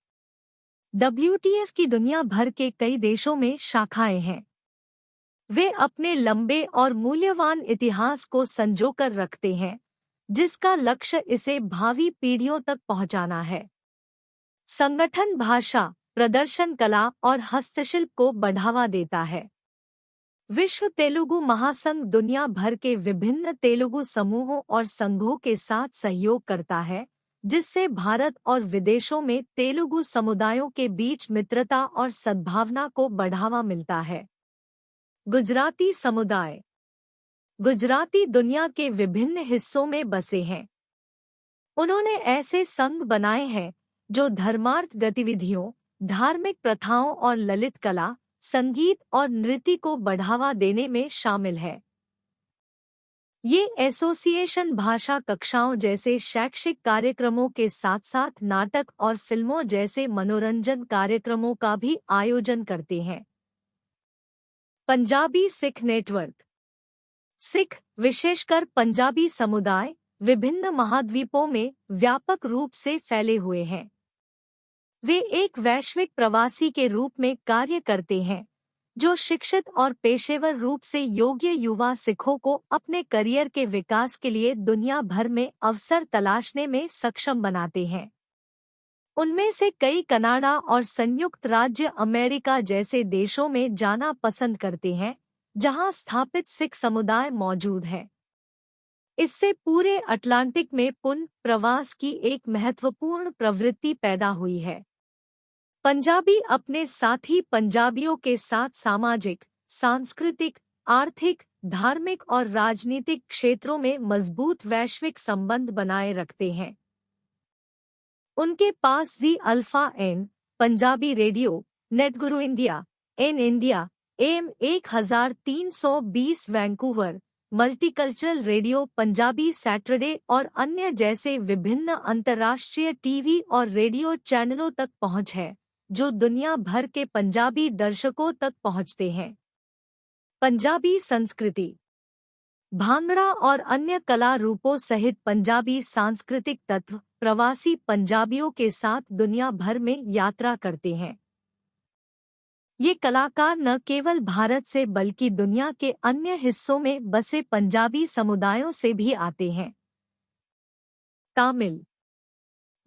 WTF की दुनिया भर के कई देशों में शाखाएं हैं। वे अपने लंबे और मूल्यवान इतिहास को संजोकर रखते हैं, जिसका लक्ष्य इसे भावी पीढ़ियों तक पहुंचाना है। संगठन भाषा, प्रदर्शन कला और हस्तशिल्प को बढ़ावा देता है। विश्व तेलुगु महासंघ दुनिया भर के विभिन्न तेलुगु समूहों और संघों के साथ सहयोग करता है, जिससे भारत और विदेशों में तेलुगु समुदायों के बीच मित्रता और सद्भावना को बढ़ावा मिलता है। गुजराती समुदाय। गुजराती दुनिया के विभिन्न हिस्सों में बसे हैं। उन्होंने ऐसे संघ बनाए हैं जो धर्मार्थ गतिविधियों, धार्मिक प्रथाओं और ललित कला, संगीत और नृत्य को बढ़ावा देने में शामिल है। ये एसोसिएशन भाषा कक्षाओं जैसे शैक्षिक कार्यक्रमों के साथ साथ नाटक और फिल्मों जैसे मनोरंजन कार्यक्रमों का भी आयोजन करते हैं। पंजाबी सिख नेटवर्क। सिख, विशेषकर पंजाबी समुदाय, विभिन्न महाद्वीपों में व्यापक रूप से फैले हुए हैं। वे एक वैश्विक प्रवासी के रूप में कार्य करते हैं, जो शिक्षित और पेशेवर रूप से योग्य युवा सिखों को अपने करियर के विकास के लिए दुनिया भर में अवसर तलाशने में सक्षम बनाते हैं। उनमें से कई कनाडा और संयुक्त राज्य अमेरिका जैसे देशों में जाना पसंद करते हैं, जहां स्थापित सिख समुदाय मौजूद है। इससे पूरे अटलांटिक में पुनः प्रवास की एक महत्वपूर्ण प्रवृत्ति पैदा हुई है। पंजाबी अपने साथी पंजाबियों के साथ सामाजिक, सांस्कृतिक, आर्थिक, धार्मिक और राजनीतिक क्षेत्रों में मजबूत वैश्विक संबंध बनाए रखते हैं। उनके पास G alpha N, Punjabi radio, Netguru India, N India, AM 1320 Vancouver, multicultural radio, Punjabi Saturday और अन्य जैसे विभिन्न अंतर्राष्ट्रीय टीवी और रेडियो चैनलों तक पहुंच है, जो दुनिया भर के पंजाबी दर्शकों तक पहुंचते हैं। पंजाबी संस्कृति। भांगड़ा और अन्य कला रूपों सहित पंजाबी सांस्कृतिक तत्व प्रवासी पंजाबियों के साथ दुनिया भर में यात्रा करते हैं। ये कलाकार न केवल भारत से बल्कि दुनिया के अन्य हिस्सों में बसे पंजाबी समुदायों से भी आते हैं। तमिल।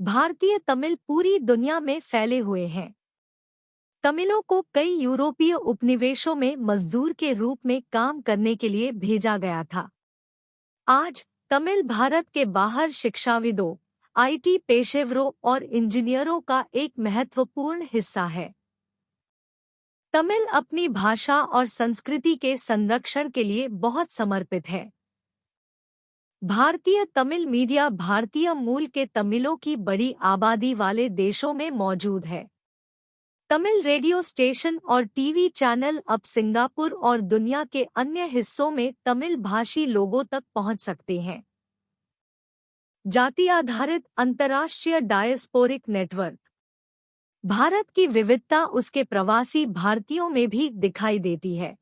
भारतीय तमिल पूरी दुनिया में फैले हुए हैं। तमिलों को कई यूरोपीय उपनिवेशों में मजदूर के रूप में काम करने के लिए भेजा गया था। आज तमिल भारत के बाहर शिक्षाविदों, आईटी पेशेवरों और इंजीनियरों का एक महत्वपूर्ण हिस्सा है। तमिल अपनी भाषा और संस्कृति के संरक्षण के लिए बहुत समर्पित है। भारतीय तमिल मीडिया भारतीय मूल के तमिलों की बड़ी आबादी वाले देशों में मौजूद है। तमिल रेडियो स्टेशन और टीवी चैनल अब सिंगापुर और दुनिया के अन्य हिस्सों में तमिल भाषी लोगों तक पहुंच सकते हैं। जाति आधारित अंतर्राष्ट्रीय डायस्पोरिक नेटवर्क। भारत की विविधता उसके प्रवासी भारतीयों में भी दिखाई देती है।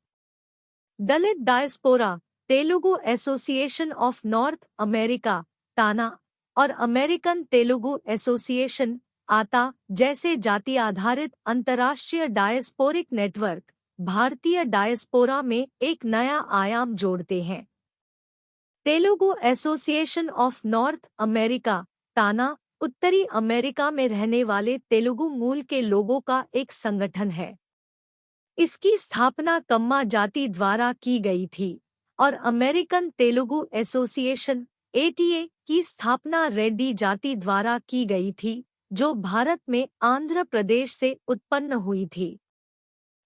Dalit diaspora, Telugu association of North America TANA और अमेरिकन तेलुगु एसोसिएशन आता जैसे जाति आधारित अंतर्राष्ट्रीय डायस्पोरिक नेटवर्क भारतीय डायस्पोरा में एक नया आयाम जोड़ते हैं। Telugu association of North America TANA उत्तरी अमेरिका में रहने वाले तेलुगु मूल के लोगों का एक संगठन है। इसकी स्थापना कम्मा जाति द्वारा की गई थी और अमेरिकन तेलुगु एसोसिएशन एटीए की स्थापना रेड्डी जाति द्वारा की गई थी, जो भारत में आंध्र प्रदेश से उत्पन्न हुई थी।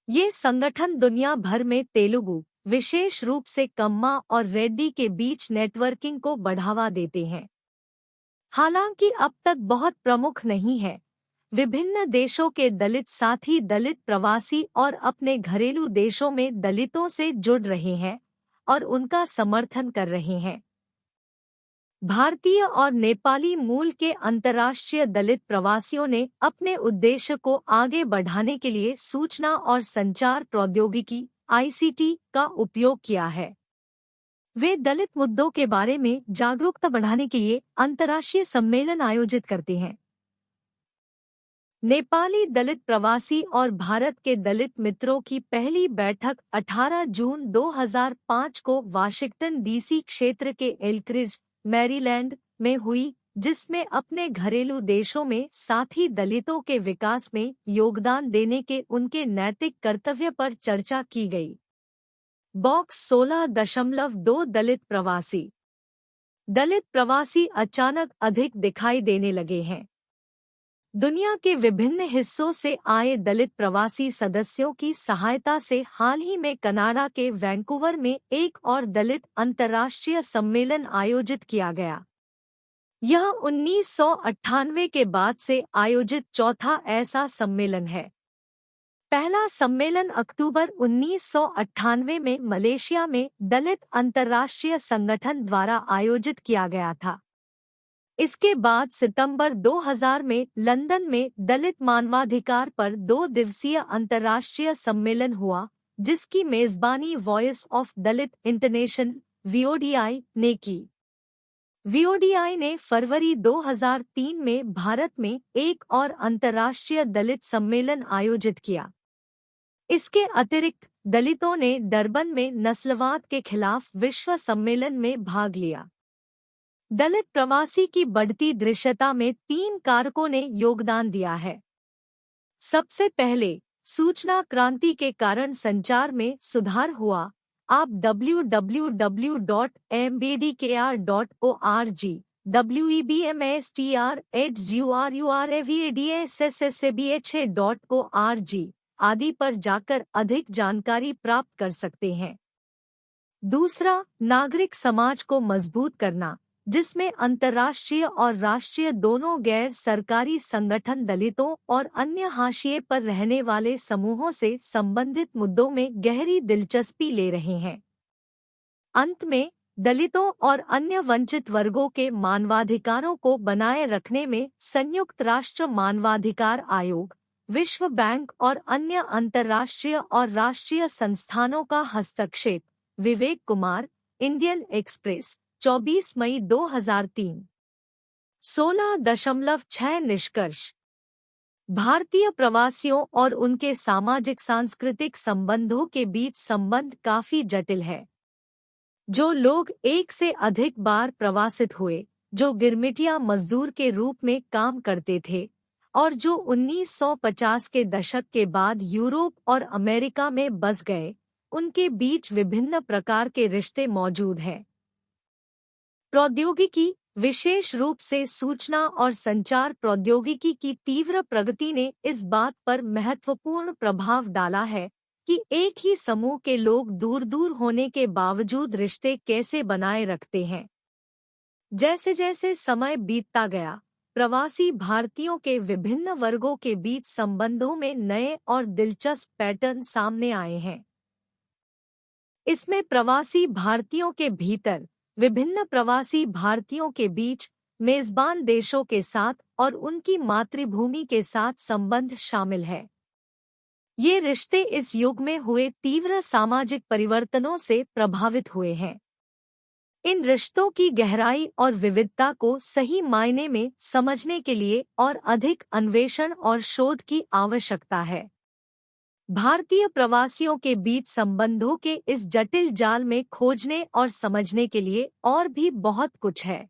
ये संगठन दुनिया भर में तेलुगु, विशेष रूप से कम्मा और रेड्डी के बीच नेटवर्किंग को बढ़ावा देते हैं। हालांकि अब तक बहुत प्रमुख नहीं है। विभिन्न देशों के दलित साथी दलित प्रवासी और अपने घरेलू देशों में दलितों से जुड़ रहे हैं और उनका समर्थन कर रहे हैं। भारतीय और नेपाली मूल के अंतर्राष्ट्रीय दलित प्रवासियों ने अपने उद्देश्य को आगे बढ़ाने के लिए सूचना और संचार प्रौद्योगिकी आईसीटी का उपयोग किया है। वे दलित मुद्दों के बारे में जागरूकता बढ़ाने के लिए अंतर्राष्ट्रीय सम्मेलन आयोजित करते हैं। नेपाली दलित प्रवासी और भारत के दलित मित्रों की पहली बैठक 18 जून 2005 को वाशिंगटन डीसी क्षेत्र के एल्क्रिज, मैरीलैंड में हुई, जिसमें अपने घरेलू देशों में साथी दलितों के विकास में योगदान देने के उनके नैतिक कर्तव्य पर चर्चा की गई। बॉक्स 16.2 दलित प्रवासी अचानक अधिक दिखाई देने लगे हैं। दुनिया के विभिन्न हिस्सों से आए दलित प्रवासी सदस्यों की सहायता से हाल ही में कनाडा के वैंकूवर में एक और दलित अंतर्राष्ट्रीय सम्मेलन आयोजित किया गया। यह 1998 के बाद से आयोजित चौथा ऐसा सम्मेलन है। पहला सम्मेलन अक्टूबर 1998 में मलेशिया में दलित अंतर्राष्ट्रीय संगठन द्वारा आयोजित किया गया था। इसके बाद सितंबर 2000 में लंदन में दलित मानवाधिकार पर 2 दिवसीय अंतर्राष्ट्रीय सम्मेलन हुआ, जिसकी मेजबानी वॉइस ऑफ दलित इंटरनेशनल वीओडीआई ने की। वीओडीआई ने फरवरी 2003 में भारत में एक और अंतर्राष्ट्रीय दलित सम्मेलन आयोजित किया। इसके अतिरिक्त दलितों ने डरबन में नस्लवाद के खिलाफ विश्व सम्मेलन में भाग लिया। दलित प्रवासी की बढ़ती दृश्यता में 3 कारकों ने योगदान दिया है। सबसे पहले, सूचना क्रांति के कारण संचार में सुधार हुआ। आप www.mbdkr.org, webmstr@guruvadssbha.org आदि पर जाकर अधिक जानकारी प्राप्त कर सकते हैं। दूसरा, नागरिक समाज को मजबूत करना, जिसमें अंतर्राष्ट्रीय और राष्ट्रीय दोनों गैर सरकारी संगठन दलितों और अन्य हाशिए पर रहने वाले समूहों से संबंधित मुद्दों में गहरी दिलचस्पी ले रहे हैं। अंत में, दलितों और अन्य वंचित वर्गों के मानवाधिकारों को बनाए रखने में संयुक्त राष्ट्र मानवाधिकार आयोग, विश्व बैंक और अन्य अंतर्राष्ट्रीय और राष्ट्रीय संस्थानों का हस्तक्षेप। विवेक कुमार, इंडियन एक्सप्रेस, 24 मई 2003। 16.6 निष्कर्ष। भारतीय प्रवासियों और उनके सामाजिक सांस्कृतिक संबंधों के बीच संबंध काफी जटिल है। जो लोग एक से अधिक बार प्रवासित हुए, जो गिरमिटिया मजदूर के रूप में काम करते थे और जो 1950 के दशक के बाद यूरोप और अमेरिका में बस गए, उनके बीच विभिन्न प्रकार के रिश्ते मौजूद हैं। प्रौद्योगिकी, विशेष रूप से सूचना और संचार प्रौद्योगिकी की तीव्र प्रगति ने इस बात पर महत्वपूर्ण प्रभाव डाला है कि एक ही समूह के लोग दूर दूर होने के बावजूद रिश्ते कैसे बनाए रखते हैं। जैसे जैसे समय बीतता गया, प्रवासी भारतीयों के विभिन्न वर्गों के बीच संबंधों में नए और दिलचस्प पैटर्न सामने आए हैं। इसमें प्रवासी भारतीयों के भीतर, विभिन्न प्रवासी भारतीयों के बीच, मेजबान देशों के साथ और उनकी मातृभूमि के साथ संबंध शामिल है। ये रिश्ते इस युग में हुए तीव्र सामाजिक परिवर्तनों से प्रभावित हुए हैं। इन रिश्तों की गहराई और विविधता को सही मायने में समझने के लिए और अधिक अन्वेषण और शोध की आवश्यकता है। भारतीय प्रवासियों के बीच संबंधों के इस जटिल जाल में खोजने और समझने के लिए और भी बहुत कुछ है।